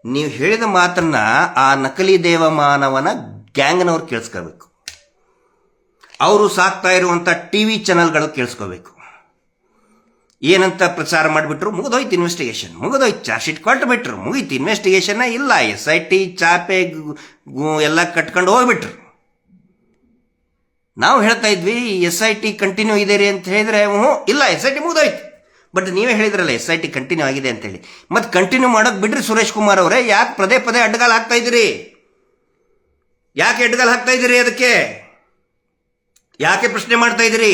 ನೀವು ಹೇಳಿದ ಮಾತನ್ನ ಆ ನಕಲಿ ದೇವಮಾನವನ ಗ್ಯಾಂಗ್ನವ್ರು ಕೇಳಿಸ್ಕೋಬೇಕು, ಅವರು ಸಾಕ್ತಾ ಇರುವಂತ TV ಚಾನೆಲ್ಗಳು ಕೇಳಿಸ್ಕೋಬೇಕು. ಏನಂತ ಪ್ರಚಾರ ಮಾಡಿಬಿಟ್ರು, ಮುಗಿದೋಯ್ತು ಇನ್ವೆಸ್ಟಿಗೇಷನ್, ಮುಗಿದೋಯ್ತು, ಚಾರ್ಜ್ ಶೀಟ್ ಕೊಟ್ಟು ಬಿಟ್ರು, ಮುಗೀತು, ಇನ್ವೆಸ್ಟಿಗೇಷನ್ ಇಲ್ಲ, SIT ಚಾಪೆ ಎಲ್ಲ ಕಟ್ಕೊಂಡು ಹೋಗ್ಬಿಟ್ರು. ನಾವು ಹೇಳ್ತಾ ಇದ್ವಿ SIT ಕಂಟಿನ್ಯೂ ಇದೆ ರೀ ಅಂತ ಹೇಳಿದ್ರೆ, ಇಲ್ಲ SIT ಮುಗಿದೋಯ್ತು. ಬಟ್ ನೀವೇ ಹೇಳಿದ್ರಲ್ಲ SIT ಕಂಟಿನ್ಯೂ ಆಗಿದೆ ಅಂತೇಳಿ. ಮತ್ತೆ ಕಂಟಿನ್ಯೂ ಮಾಡೋಕೆ ಬಿಡ್ರಿ ಸುರೇಶ್ ಕುಮಾರ್ ಅವರೇ, ಯಾಕೆ ಪದೇ ಪದೇ ಅಡ್ಡಗಾಲ ಹಾಕ್ತಾ ಇದ್ದೀರಿ? ಯಾಕೆ ಅಡ್ಡಗಾಲ ಹಾಕ್ತಾ ಇದ್ದೀರಿ? ಅದಕ್ಕೆ ಯಾಕೆ ಪ್ರಶ್ನೆ ಮಾಡ್ತಾ ಇದ್ದೀರಿ?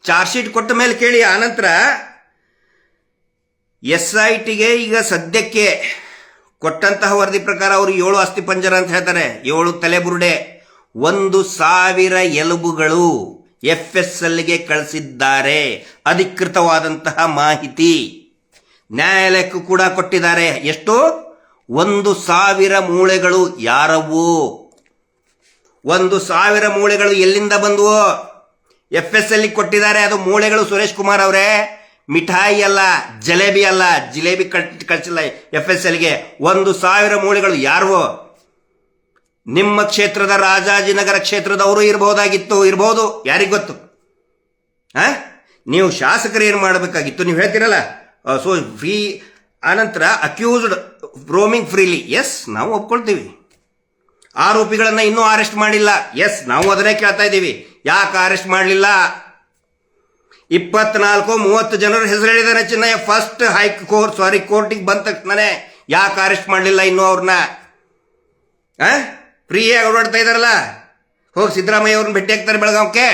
ಚಾರ್ಜ್ ಶೀಟ್ ಕೊಟ್ಟ ಮೇಲೆ ಕೇಳಿ. ಆನಂತರ SITಗೆ ಈಗ ಸದ್ಯಕ್ಕೆ ಕೊಟ್ಟಂತಹ ವರದಿ ಪ್ರಕಾರ ಅವರು 7 ಅಸ್ಥಿ ಪಂಜರ ಅಂತ ಹೇಳ್ತಾರೆ, 7 ತಲೆಬುರುಡೆ, 1,000 ಎಲುಬುಗಳು FSLಗೆ ಕಳಿಸಿದ್ದಾರೆ. ಅಧಿಕೃತವಾದಂತಹ ಮಾಹಿತಿ ನ್ಯಾಯಾಲಯಕ್ಕೂ ಕೂಡ ಕೊಟ್ಟಿದ್ದಾರೆ. ಎಷ್ಟು? 1,000 ಮೂಳೆಗಳು. ಯಾರವು 1,000 ಮೂಳೆಗಳು? ಎಲ್ಲಿಂದ ಬಂದವು? FSL ಕೊಟ್ಟಿದ್ದಾರೆ. ಅದು ಮೂಳೆಗಳು ಸುರೇಶ್ ಕುಮಾರ್ ಅವರೇ, ಮಿಠಾಯಿ ಅಲ್ಲ, ಜಲೇಬಿ ಅಲ್ಲ. ಜಿಲೇಬಿ ಕಳಿಸಿಲ್ಲ FSLಗೆ. 1,000 ಮೂಳೆಗಳು. ಯಾರು? ನಿಮ್ಮ ಕ್ಷೇತ್ರದ ರಾಜಾಜಿನಗರ ಕ್ಷೇತ್ರದವರು ಇರಬಹುದು, ಯಾರಿಗ್ ಗೊತ್ತು? ನೀವು ಶಾಸಕರು ಏನು ಮಾಡಬೇಕಾಗಿತ್ತು? ನೀವು ಹೇಳ್ತೀರಲ್ಲ ಸೊ ಫ್ರೀ, ಆನಂತರ ಅಕ್ಯೂಸ್ಡ್ ರೋಮಿಂಗ್ ಫ್ರೀಲಿ. ಎಸ್, ನಾವು ಒಪ್ಕೊಳ್ತೀವಿ. ಆರೋಪಿಗಳನ್ನ ಇನ್ನೂ ಅರೆಸ್ಟ್ ಮಾಡಿಲ್ಲ. ಎಸ್, ನಾವು ಅದನ್ನೇ ಕೇಳ್ತಾ ಇದ್ದೀವಿ. ಯಾಕೆ ಅರೆಸ್ಟ್ ಮಾಡಲಿಲ್ಲ? 24-30 ಜನರ ಹೆಸರು ಹೇಳಿದಾರೆ ಚಿನ್ನಯ್ಯ. ಫಸ್ಟ್ ಕೋರ್ಟಿಗೆ ಬಂದ ತಕ್ಷಣ ಯಾಕೆ ಅರೆಸ್ಟ್ ಮಾಡಲಿಲ್ಲ ಇನ್ನೂ ಅವ್ರನ್ನ? ಫ್ರೀಯಾಗಿ ಓಡಾಡ್ತಾ ಇದಾರಲ್ಲ. ಹೋಗಿ ಸಿದ್ದರಾಮಯ್ಯ ಅವ್ರನ್ನ ಭೇಟಿ ಆಗ್ತಾರೆ ಬೆಳಗಾವಕ್ಕೆ,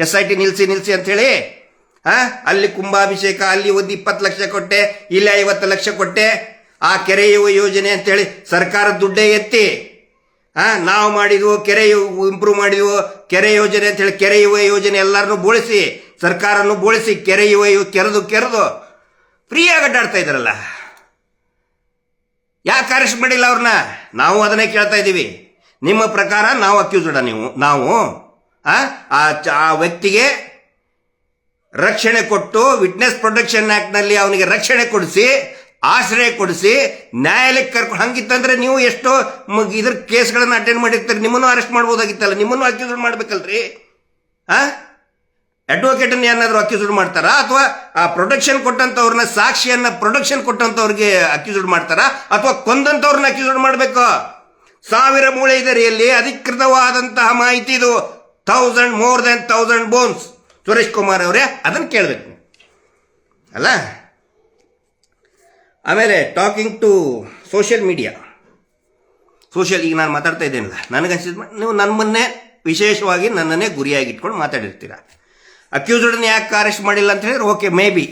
SIT ನಿಲ್ಸಿ ಅಂತ ಹೇಳಿ. ಅಲ್ಲಿ ಕುಂಭಾಭಿಷೇಕ, ಅಲ್ಲಿ ಒಂದು 20 ಲಕ್ಷ ಕೊಟ್ಟೆ, ಇಲ್ಲಿ 50 ಲಕ್ಷ ಕೊಟ್ಟೆ, ಆ ಕೆರೆ ಯೋಜನೆ ಅಂತೇಳಿ ಸರ್ಕಾರದ ದುಡ್ಡೇ ಎತ್ತಿ ನಾವು ಮಾಡಿದ್ವು, ಕೆರೆ ಇಂಪ್ರೂವ್ ಮಾಡಿದ್ವು, ಕೆರೆ ಯೋಜನೆ ಅಂತೇಳಿ ಕೆರೆ ಯೋಜನೆ ಎಲ್ಲರನ್ನೂ ಬೋಳಿಸಿ, ಸರ್ಕಾರನ್ನು ಬೋಳಿಸಿ, ಕೆರೆ ಕೆರೆದು ಫ್ರೀಯಾಗಿ ಅಡ್ಡಾಡ್ತಾ ಇದ್ದಾರಲ್ಲ. ಯಾಕೆ ಅರೆಸ್ಟ್ ಮಾಡಿಲ್ಲ ಅವ್ರನ್ನ? ನಾವು ಅದನ್ನೇ ಕೇಳ್ತಾ ಇದ್ದೀವಿ. ನಿಮ್ಮ ಪ್ರಕಾರ ನಾವು ಅಕ್ಯೂಸ್ಡ? ನಾವು ಆ ವ್ಯಕ್ತಿಗೆ ರಕ್ಷಣೆ ಕೊಟ್ಟು, ವಿಟ್ನೆಸ್ ಪ್ರೊಟೆಕ್ಷನ್ ಆಕ್ಟ್ ನಲ್ಲಿ ಅವನಿಗೆ ರಕ್ಷಣೆ ಕೊಡಿಸಿ, ಆಶ್ರಯ ಕೊಡಿಸಿ, ನ್ಯಾಯಾಲಯಕ್ಕೆ ಕರ್ಕೊಂಡು, ಹಂಗಿತ್ತಂದ್ರೆ ನೀವು ಎಷ್ಟೋ ಇದ್ರ ಕೇಸ್ಗಳನ್ನ ಅಟೆಂಡ್ ಮಾಡಿರ್ತೀರಿ. ನಿಮ್ಮನ್ನು ಅರೆಸ್ಟ್ ಮಾಡ್ಬೋದಾಗಿತ್ತಲ್ಲ, ನಿಮ್ಮನ್ನು ಅಕ್ಯೂಸ್ಡ್ ಮಾಡ್ಬೇಕಲ್ರಿ. ಅಡ್ವೊಕೇಟ್ ಅನ್ನು ಏನಾದ್ರು ಅಕ್ಯೂಸ್ಡ್ ಮಾಡ್ತಾರಾ? ಅಥವಾ ಆ ಪ್ರೊಟೆಕ್ಷನ್ ಕೊಟ್ಟಂತವ್ರನ್ನ, ಸಾಕ್ಷಿಯನ್ನ ಪ್ರೊಟೆಕ್ಷನ್ ಕೊಟ್ಟಂತವ್ರಿಗೆ ಅಕ್ಯೂಸ್ಡ್ ಮಾಡ್ತಾರಾ? ಅಥವಾ ಕೊಂದಂತವ್ರನ್ನ ಅಕ್ಯೂಸ್ಡ್ ಮಾಡಬೇಕು? 1000 ಮೂಳೆ ಇದರಿಯಲ್ಲಿ ಅಧಿಕೃತವಾದಂತಹ ಮಾಹಿತಿ ಇದು. More than 1000 bones. Suresh Kumar ಅವರೇ, ಅದನ್ನು ಕೇಳಬೇಕು ಅಲ್ಲ. ಆಮೇಲೆ ಟಾಕಿಂಗ್ ಟು ಸೋಷಿಯಲ್ ಮೀಡಿಯಾ, ಈಗ ನಾನು ಮಾತಾಡ್ತಾ ಇದ್ದೇನಲ್ಲ, ನನಗನ್ಸಿದ ನೀವು ನಮ್ಮನ್ನೇ ವಿಶೇಷವಾಗಿ ನನ್ನನ್ನೇ ಗುರಿಯಾಗಿಟ್ಕೊಂಡು ಮಾತಾಡಿರ್ತೀರ. ಅಕ್ಯೂಸ್ಡ್ನ ಯಾಕೆ ಅರೆಸ್ಟ್ ಮಾಡಿಲ್ಲ ಅಂತ ಹೇಳಿದ್ರೆ, ಓಕೆ, ಮೇ ಬಿ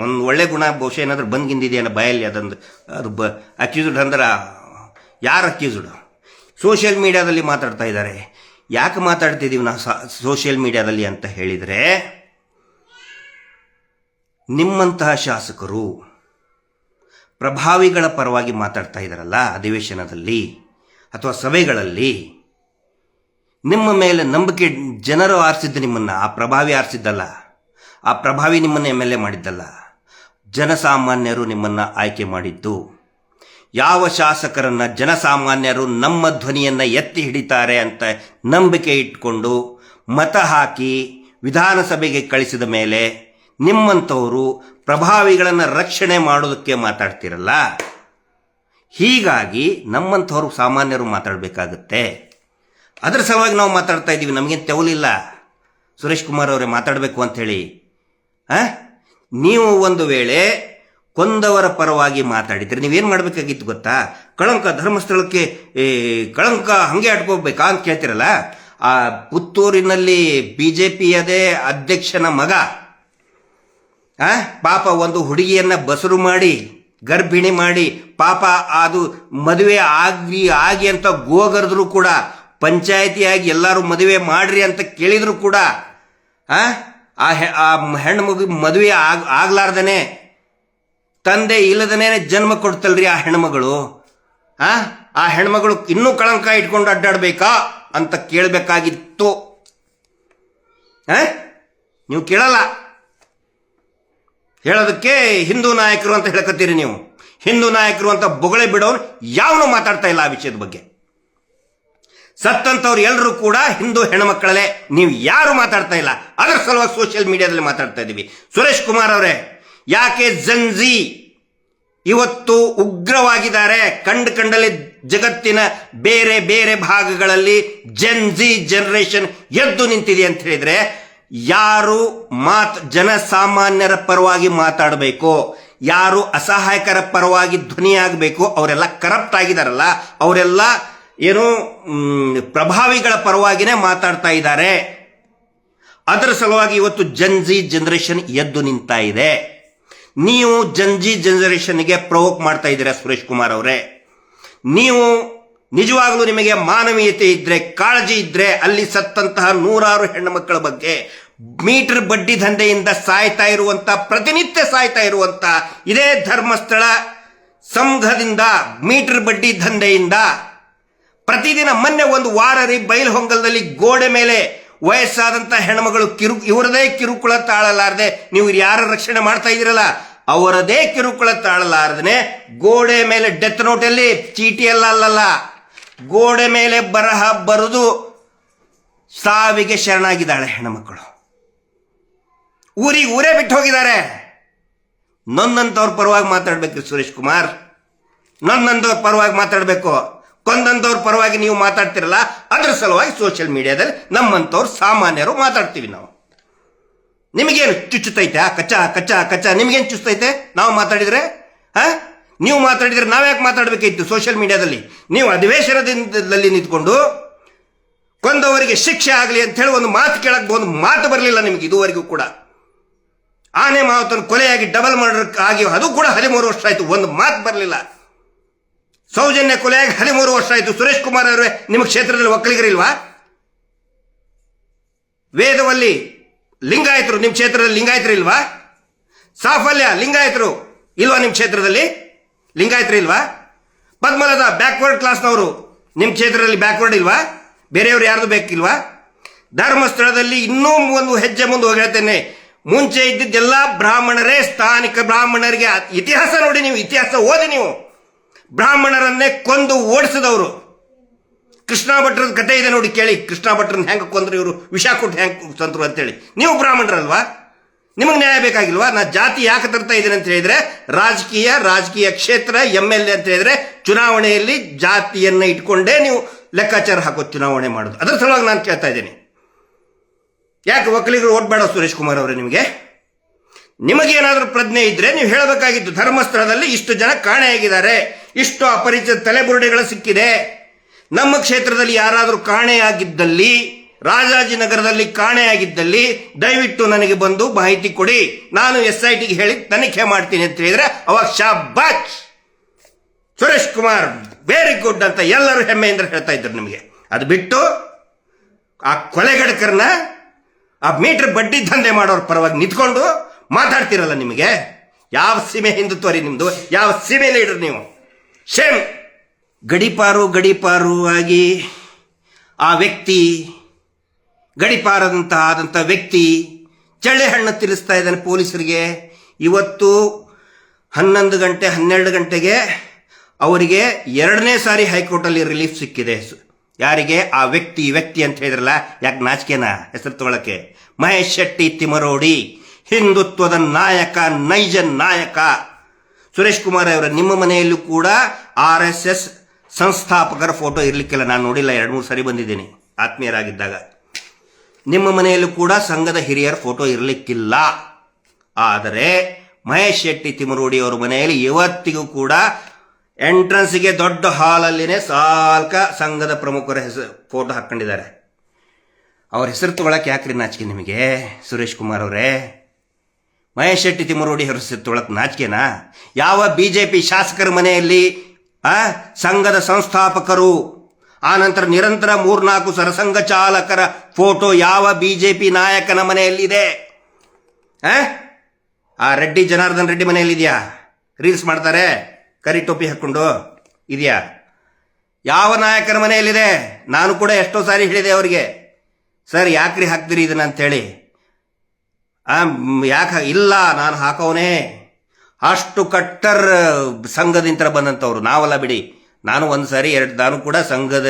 ಒಂದು ಒಳ್ಳೆ ಗುಣ ಬಹುಶಃ ಏನಾದರೂ ಬಂದ್ಗಿಂದಿದೆಯಲ್ಲ ಬಾಯಲ್ಲಿ, ಅದು ಅಕ್ಯೂಸ್ಡ್ ಅಂದ್ರೆ ಯಾರು ಅಕ್ಯೂಸ್ಡ್? ಸೋಷಿಯಲ್ ಮೀಡಿಯಾದಲ್ಲಿ ಮಾತಾಡ್ತಾ ಇದ್ದಾರೆ. ಯಾಕೆ ಮಾತಾಡ್ತಿದ್ದೀವಿ ನಾವು ಸೋಷಿಯಲ್ ಮೀಡಿಯಾದಲ್ಲಿ ಅಂತ ಹೇಳಿದರೆ, ನಿಮ್ಮಂತಹ ಶಾಸಕರು ಪ್ರಭಾವಿಗಳ ಪರವಾಗಿ ಮಾತಾಡ್ತಾ ಇದ್ದಾರಲ್ಲ ಅಧಿವೇಶನದಲ್ಲಿ ಅಥವಾ ಸಭೆಗಳಲ್ಲಿ, ನಿಮ್ಮ ಮೇಲೆ ನಂಬಿಕೆ ಜನರು ಆರಿಸಿದ್ದು ನಿಮ್ಮನ್ನು, ಆ ಪ್ರಭಾವಿ ಆರಿಸಿದ್ದಲ್ಲ, ಆ ಪ್ರಭಾವಿ ನಿಮ್ಮನ್ನು MLA ಮಾಡಿದ್ದಲ್ಲ, ಜನಸಾಮಾನ್ಯರು ನಿಮ್ಮನ್ನು ಆಯ್ಕೆ ಮಾಡಿದ್ದು. ಯಾವ ಶಾಸಕರನ್ನ ಜನಸಾಮಾನ್ಯರು ನಮ್ಮ ಧ್ವನಿಯನ್ನು ಎತ್ತಿ ಹಿಡಿತಾರೆ ಅಂತ ನಂಬಿಕೆ ಇಟ್ಕೊಂಡು ಮತ ಹಾಕಿ ವಿಧಾನಸಭೆಗೆ ಕಳಿಸಿದ ಮೇಲೆ ನಿಮ್ಮಂಥವರು ಪ್ರಭಾವಿಗಳನ್ನು ರಕ್ಷಣೆ ಮಾಡೋದಕ್ಕೆ ಮಾತಾಡ್ತಿರಲ್ಲ. ಹೀಗಾಗಿ ನಮ್ಮಂಥವ್ರು ಸಾಮಾನ್ಯರು ಮಾತಾಡಬೇಕಾಗುತ್ತೆ. ಅದರ ಸಲುವಾಗಿ ನಾವು ಮಾತಾಡ್ತಾ ಇದ್ದೀವಿ. ನಮಗೇನು ತೆವಲಿಲ್ಲ ಸುರೇಶ್ ಕುಮಾರ್ ಅವರೇ ಮಾತಾಡಬೇಕು ಅಂಥೇಳಿ. ನೀವು ಒಂದು ವೇಳೆ ಕೊಂದವರ ಪರವಾಗಿ ಮಾತಾಡಿದ್ರೆ ನೀವೇನು ಮಾಡಬೇಕಾಗಿತ್ತು ಗೊತ್ತಾ? ಕಳಂಕ, ಧರ್ಮಸ್ಥಳಕ್ಕೆ ಕಳಂಕ ಹಂಗೆ ಅಟ್ಕೋಬೇಕಾ ಅಂತ ಕೇಳ್ತಿರಲ್ಲ. ಆ ಪುತ್ತೂರಿನಲ್ಲಿ BJPಯದೇ ಅಧ್ಯಕ್ಷನ ಮಗ ಪಾಪ ಒಂದು ಹುಡುಗಿಯನ್ನ ಬಸರು ಮಾಡಿ ಗರ್ಭಿಣಿ ಮಾಡಿ, ಪಾಪ ಅದು ಮದುವೆ ಆಗಿ ಅಂತ ಗೋಗರ್ದ್ರು ಕೂಡ, ಪಂಚಾಯತಿಯಾಗಿ ಎಲ್ಲರೂ ಮದುವೆ ಮಾಡ್ರಿ ಅಂತ ಕೇಳಿದ್ರು ಕೂಡ ಆ ಹೆಣ್ಣು ಮಗು ಮದುವೆ ಆಗ್ಲಾರ್ದನೆ, ತಂದೆ ಇಲ್ಲದನೇ ಜನ್ಮ ಕೊಡ್ತಲ್ರಿ ಆ ಹೆಣ್ಮಗಳು. ಆ ಹೆಣ್ಮಗಳು ಇನ್ನೂ ಕಳಂಕ ಇಟ್ಕೊಂಡು ಅಡ್ಡಾಡ್ಬೇಕಾ ಅಂತ ಕೇಳಬೇಕಾಗಿತ್ತು. ನೀವು ಕೇಳಲ್ಲ. ಹೇಳೋದಕ್ಕೆ ಹಿಂದೂ ನಾಯಕರು ಅಂತ ಹೇಳಕತ್ತೀರಿ ನೀವು. ಹಿಂದೂ ನಾಯಕರು ಅಂತ ಬೊಗಳೆ ಬಿಡೋನು ಯಾವನು ಮಾತಾಡ್ತಾ ಇಲ್ಲ ಆ ವಿಷಯದ ಬಗ್ಗೆ. ಸತ್ತಂತವ್ರು ಎಲ್ಲರೂ ಕೂಡ ಹಿಂದೂ ಹೆಣ್ಮಕ್ಕಳಲ್ಲೇ, ನೀವು ಯಾರು ಮಾತಾಡ್ತಾ ಇಲ್ಲ. ಅದರ ಸಲುವಾಗಿ ಸೋಷಿಯಲ್ ಮೀಡಿಯಾದಲ್ಲಿ ಮಾತಾಡ್ತಾ ಇದ್ದೀವಿ. ಸುರೇಶ್ ಕುಮಾರ್ ಅವರೇ, ಯಾಕೆ ಜನ್ಜಿ ಇವತ್ತು ಉಗ್ರವಾಗಿದ್ದಾರೆ? ಕಂಡಲ್ಲಿ ಜಗತ್ತಿನ ಬೇರೆ ಬೇರೆ ಭಾಗಗಳಲ್ಲಿ ಜನ್ಜಿ ಜನರೇಷನ್ ಎದ್ದು ನಿಂತಿದೆ ಅಂತ ಹೇಳಿದ್ರೆ, ಯಾರು ಜನಸಾಮಾನ್ಯರ ಪರವಾಗಿ ಮಾತಾಡಬೇಕು, ಯಾರು ಅಸಹಾಯಕರ ಪರವಾಗಿ ಧ್ವನಿಯಾಗಬೇಕು, ಅವರೆಲ್ಲ ಕರಪ್ಟ್ ಆಗಿದಾರಲ್ಲ, ಅವರೆಲ್ಲ ಏನು ಪ್ರಭಾವಿಗಳ ಪರವಾಗಿನೇ ಮಾತಾಡ್ತಾ ಇದ್ದಾರೆ. ಅದರ ಸಲುವಾಗಿ ಇವತ್ತು ಜನ್ಜಿ ಜನರೇಷನ್ ಎದ್ದು ನಿಂತಾ ಇದೆ. ನೀವು ಜನ್ಜಿ ಜನರೇಷನ್ಗೆ ಪ್ರವೋಕ್ ಮಾಡ್ತಾ ಇದ್ದೀರಾ ಸುರೇಶ್ ಕುಮಾರ್ ಅವರೇ. ನೀವು ನಿಜವಾಗ್ಲೂ ನಿಮಗೆ ಮಾನವೀಯತೆ ಇದ್ರೆ, ಕಾಳಜಿ ಇದ್ರೆ, ಅಲ್ಲಿ ಸತ್ತಂತಹ ನೂರಾರು ಹೆಣ್ಣು ಮಕ್ಕಳ ಬಗ್ಗೆ, ಮೀಟರ್ ಬಡ್ಡಿ ದಂಧೆಯಿಂದ ಸಾಯ್ತಾ ಇರುವಂತ, ಪ್ರತಿನಿತ್ಯ ಸಾಯ್ತಾ ಇರುವಂತ ಇದೇ ಧರ್ಮಸ್ಥಳ ಸಂಘದಿಂದ ಮೀಟರ್ ಬಡ್ಡಿ ದಂಧೆಯಿಂದ ಪ್ರತಿದಿನ ಮೊನ್ನೆ ಒಂದು ವಾರ ಬೈಲಹೊಂಗಲದಲ್ಲಿ ಗೋಡೆ ಮೇಲೆ ವಯಸ್ಸಾದಂತ ಹೆಣ್ಮಗಳು ಇವರದೇ ಕಿರುಕುಳ ತಾಳಲಾರದೆ, ನೀವು ಯಾರ ರಕ್ಷಣೆ ಮಾಡ್ತಾ ಇದ್ದೀರಲ್ಲ ಅವರದೇ ಕಿರುಕುಳ ತಾಳಲಾರದೆ ಗೋಡೆ ಮೇಲೆ ಡೆತ್ ನೋಟಲ್ಲಿ ಚೀಟಿ ಅಲ್ಲಲ್ಲ, ಗೋಡೆ ಮೇಲೆ ಬರಹ ಬರೆದು ಸಾವಿಗೆ ಶರಣಾಗಿದ್ದಾಳೆ ಹೆಣ್ಮಕ್ಕಳು. ಊರೇ ಬಿಟ್ಟು ಹೋಗಿದ್ದಾರೆ. ನನ್ನಂತವ್ರ ಪರವಾಗಿ ಮಾತಾಡ್ಬೇಕು ಸುರೇಶ್ ಕುಮಾರ್, ನನ್ನಂತವ್ರ ಪರವಾಗಿ ಮಾತಾಡಬೇಕು. ಕೊಂದಂತವ್ರ ಪರವಾಗಿ ನೀವು ಮಾತಾಡ್ತಿರಲ್ಲ, ಅದ್ರ ಸಲುವಾಗಿ ಸೋಷಿಯಲ್ ಮೀಡಿಯಾದಲ್ಲಿ ನಮ್ಮಂತವ್ರು ಸಾಮಾನ್ಯರು ಮಾತಾಡ್ತೀವಿ ನಾವು. ನಿಮಗೇನು ಚುಚ್ಚುತ್ತೈತೆ? ಕಚ್ಚಾ ಕಚ್ಚಾ ಕಚ್ಚಾ ನಿಮಗೇನು ಚುಚ್ಚುತ್ತೈತೆ ನಾವು ಮಾತಾಡಿದ್ರೆ? ನೀವು ಮಾತಾಡಿದ್ರೆ ನಾವ್ಯಾಕೆ ಮಾತಾಡಬೇಕಿತ್ತು ಸೋಷಿಯಲ್ ಮೀಡಿಯಾದಲ್ಲಿ? ನೀವು ಅಧಿವೇಶನದಲ್ಲಿ ನಿಂತ್ಕೊಂಡು ಕೊಂದವರಿಗೆ ಶಿಕ್ಷೆ ಆಗಲಿ ಅಂತ ಹೇಳಿ ಒಂದು ಮಾತು ಕೇಳಕ್ಕೆ ಒಂದು ಮಾತು ಬರಲಿಲ್ಲ ನಿಮ್ಗೆ ಇದುವರೆಗೂ ಕೂಡ. ಆನೆ ಮಾವತನ ಕೊಲೆಯಾಗಿ ಡಬಲ್ ಮರ್ಡರ್ ಆಗಿ ಅದು ಕೂಡ 13 ವರ್ಷ ಆಯ್ತು, ಒಂದು ಮಾತು ಬರಲಿಲ್ಲ. ಸೌಜನ್ಯ ಕೊಲೆಯಾಗಿ 13 ವರ್ಷ ಆಯ್ತು. ಸುರೇಶ್ ಕುಮಾರ್ ಅವರೇ, ನಿಮ್ಮ ಕ್ಷೇತ್ರದಲ್ಲಿ ಒಕ್ಕಲಿಗರಿಲ್ವಾ? ವೇದವಲ್ಲಿ ಲಿಂಗಾಯತರು ನಿಮ್ಮ ಕ್ಷೇತ್ರದಲ್ಲಿ ಲಿಂಗಾಯತರು ಇಲ್ವಾ? ಸಾಫಲ್ಯ ಲಿಂಗಾಯತರು ಇಲ್ವಾ ನಿಮ್ಮ ಕ್ಷೇತ್ರದಲ್ಲಿ? ಲಿಂಗಾಯತರು ಇಲ್ವಾ? ಪದ್ಮಲತಾ ಬ್ಯಾಕ್ವರ್ಡ್ ಕ್ಲಾಸ್ನವರು ನಿಮ್ಮ ಕ್ಷೇತ್ರದಲ್ಲಿ ಬ್ಯಾಕ್ವರ್ಡ್ ಇಲ್ವಾ? ಬೇರೆಯವರು ಯಾರ್ದು ಬೇಕಿಲ್ವಾ? ಧರ್ಮಸ್ಥಳದಲ್ಲಿ ಇನ್ನೂ ಒಂದು ಹೆಜ್ಜೆ ಮುಂದೆ ಹೋಗಿ ಹೇಳ್ತೇನೆ, ಮುಂಚೆ ಇದ್ದಿದ್ದೆಲ್ಲ ಬ್ರಾಹ್ಮಣರೇ, ಸ್ಥಾನಿಕ ಬ್ರಾಹ್ಮಣರಿಗೆ ಇತಿಹಾಸ ನೋಡಿ, ನೀವು ಇತಿಹಾಸ ಓದಿ. ನೀವು ಬ್ರಾಹ್ಮಣರನ್ನೇ ಕೊಂದು ಓಡಿಸಿದವರು. ಕೃಷ್ಣ ಭಟ್ರದ ಕಥೆ ಇದೆ ನೋಡಿ, ಕೇಳಿ. ಕೃಷ್ಣ ಭಟ್ರನ್ನ ಹೆಂಗೆ ಕೊಂದ್ರು ಇವರು, ವಿಷ ಕೊಟ್ಟು ಹೆಂಗೆ ತಂದ್ರು ಅಂತೇಳಿ. ನೀವು ಬ್ರಾಹ್ಮಣರಲ್ವಾ? ನಿಮಗೆ ನ್ಯಾಯ ಬೇಕಾಗಿಲ್ವಾ? ನಾ ಜಾತಿ ಯಾಕೆ ತರ್ತಾ ಇದ್ದೀನಿ ಅಂತ ಹೇಳಿದ್ರೆ, ರಾಜಕೀಯ ಕ್ಷೇತ್ರ MLA ಅಂತ ಹೇಳಿದ್ರೆ ಚುನಾವಣೆಯಲ್ಲಿ ಜಾತಿಯನ್ನ ಇಟ್ಕೊಂಡೇ ನೀವು ಲೆಕ್ಕಾಚಾರ ಹಾಕೋದು, ಚುನಾವಣೆ ಮಾಡೋದು. ಅದರ ಸಲುವಾಗಿ ನಾನು ಕೇಳ್ತಾ ಇದ್ದೀನಿ, ಯಾಕೆ ಒಕ್ಕಲಿಗರು ಓಟ್ ಬೇಡ ಸುರೇಶ್ ಕುಮಾರ್ ಅವರೇ? ನಿಮಗೇನಾದ್ರೂ ಪ್ರಜ್ಞೆ ಇದ್ರೆ ನೀವು ಹೇಳಬೇಕಾಗಿತ್ತು, ಧರ್ಮಸ್ಥಳದಲ್ಲಿ ಇಷ್ಟು ಜನ ಕಾಣೆಯಾಗಿದ್ದಾರೆ, ಇಷ್ಟು ಅಪರಿಚಿತ ತಲೆಬುರುಡೆಗಳು ಸಿಕ್ಕಿದೆ. ನಮ್ಮ ಕ್ಷೇತ್ರದಲ್ಲಿ ಯಾರಾದರೂ ಕಾಣೆಯಾಗಿದ್ದಲ್ಲಿ, ರಾಜಾಜಿನಗರದಲ್ಲಿ ಕಾಣೆಯಾಗಿದ್ದಲ್ಲಿ ದಯವಿಟ್ಟು ನನಗೆ ಬಂದು ಮಾಹಿತಿ ಕೊಡಿ, ನಾನು SITಗೆ ಹೇಳಿ ತನಿಖೆ ಮಾಡ್ತೀನಿ ಅಂತ ಹೇಳಿದ್ರೆ ಅವಾಗ ಶಾಬಾಷ್ ಸುರೇಶ್ ಕುಮಾರ್ ವೆರಿ ಗುಡ್ ಅಂತ ಎಲ್ಲರೂ ಹೆಮ್ಮೆಯಿಂದ ಹೇಳ್ತಾ ಇದ್ರು ನಿಮಗೆ. ಅದು ಬಿಟ್ಟು ಆ ಕೊಲೆಗಡಕರನ್ನ, ಆ ಮೀಟರ್ ಬಡ್ಡಿ ದಂಧೆ ಮಾಡೋರ ಪರವಾಗಿ ನಿಂತ್ಕೊಂಡು ಮಾತಾಡ್ತಿರಲ್ಲ, ನಿಮಗೆ ಯಾವ ಸೀಮೆ ಹಿಂದುತ್ವ ರೀ ನಿಮ್ದು? ಯಾವ ಸೀಮೆ ಲೀಡರ್ ನೀವು? ಶೇಮ್. ಗಡಿಪಾರು ಆಗಿ ಆ ವ್ಯಕ್ತಿ, ಆದಂಥ ವ್ಯಕ್ತಿ ಚಳ್ಳೆ ಹಣ್ಣು ತಿನ್ನಿಸ್ತಾ ಇದ್ದಾನೆ ಪೊಲೀಸರಿಗೆ. ಇವತ್ತು 11 ಗಂಟೆ 12 ಗಂಟೆಗೆ ಅವರಿಗೆ 2ನೇ ಸಾರಿ ಹೈಕೋರ್ಟಲ್ಲಿ ರಿಲೀಫ್ ಸಿಕ್ಕಿದೆ. ಯಾರಿಗೆ? ಆ ವ್ಯಕ್ತಿ ಅಂತ ಹೇಳಿದ್ರಲ್ಲ, ಯಾಕೆ ನಾಚಿಕೆನಾ ಹೆಸರು ತಗೊಳಕ್ಕೆ? ಮಹೇಶ್ ಶೆಟ್ಟಿ ತಿಮರೋಡಿ, ಹಿಂದುತ್ವದ ನಾಯಕ, ನೈಜ ನಾಯಕ. ಸುರೇಶ್ ಕುಮಾರ್ ಅವರ ನಿಮ್ಮ ಮನೆಯಲ್ಲೂ ಕೂಡ RSS ಸಂಸ್ಥಾಪಕರ ಫೋಟೋ ಇರಲಿಕ್ಕಿಲ್ಲ. ನಾನು ನೋಡಿಲ್ಲ, 2-3 ಸರಿ ಬಂದಿದ್ದೀನಿ ಆತ್ಮೀಯರಾಗಿದ್ದಾಗ. ನಿಮ್ಮ ಮನೆಯಲ್ಲೂ ಕೂಡ ಸಂಘದ ಹಿರಿಯರ ಫೋಟೋ ಇರಲಿಕ್ಕಿಲ್ಲ. ಆದರೆ ಮಹೇಶ್ ಶೆಟ್ಟಿ ತಿಮರೋಡಿ ಅವರ ಮನೆಯಲ್ಲಿ ಇವತ್ತಿಗೂ ಕೂಡ ಎಂಟ್ರೆನ್ಸ್ಗೆ ದೊಡ್ಡ ಹಾಲಲ್ಲಿನೇ ಸಾಲ್ಕ ಸಂಘದ ಪ್ರಮುಖರ ಹೆಸರು ಫೋಟೋ ಹಾಕೊಂಡಿದ್ದಾರೆ. ಅವ್ರ ಹೆಸರು ತಗೊಳಕ್ಕೆ ಯಾಕ್ರಿ ನಾಚಿಕೆ ನಿಮಗೆ ಸುರೇಶ್ ಕುಮಾರ್ ಅವರೇ? ಮಹೇಶ್ ಶೆಟ್ಟಿ ತಿಮರೋಡಿ ಅವರ ಹೆಸರು ತಗೊಳಕ್ ನಾಚಿಕೆನಾ? ಯಾವ BJP ಶಾಸಕರ ಮನೆಯಲ್ಲಿ ಸಂಘದ ಸಂಸ್ಥಾಪಕರು, ಆನಂತರ ನಿರಂತರ 3-4 ಸರಸಂಘ ಚಾಲಕರ ಫೋಟೋ ಯಾವ BJP ನಾಯಕನ ಮನೆಯಲ್ಲಿದೆ? ಆ ರೆಡ್ಡಿ ಜನಾರ್ದನ್ ರೆಡ್ಡಿ ಮನೆಯಲ್ಲಿದೆಯಾ? ರೀಲ್ಸ್ ಮಾಡ್ತಾರೆ ಕರಿ ಟೋಪಿ ಹಾಕೊಂಡು, ಇದೆಯಾ? ಯಾವ ನಾಯಕರ ಮನೆಯಲ್ಲಿದೆ? ನಾನು ಕೂಡ ಎಷ್ಟೋ ಸಾರಿ ಹೇಳಿದೆ ಅವರಿಗೆ, ಸರ್ ಯಾಕ್ರಿ ಹಾಕ್ತೀರಿ ಇದನ್ನ ಅಂತೇಳಿ. ಯಾಕೆ ಇಲ್ಲ, ನಾನು ಹಾಕೋನೇ. ಅಷ್ಟು ಕಟ್ಟರ್ ಸಂಘದಿಂದ ಬಂದಂಥವ್ರು ನಾವಲ್ಲ ಬಿಡಿ. ನಾನು 1 ಸಾರಿ 2 ನಾನು ಕೂಡ ಸಂಘದ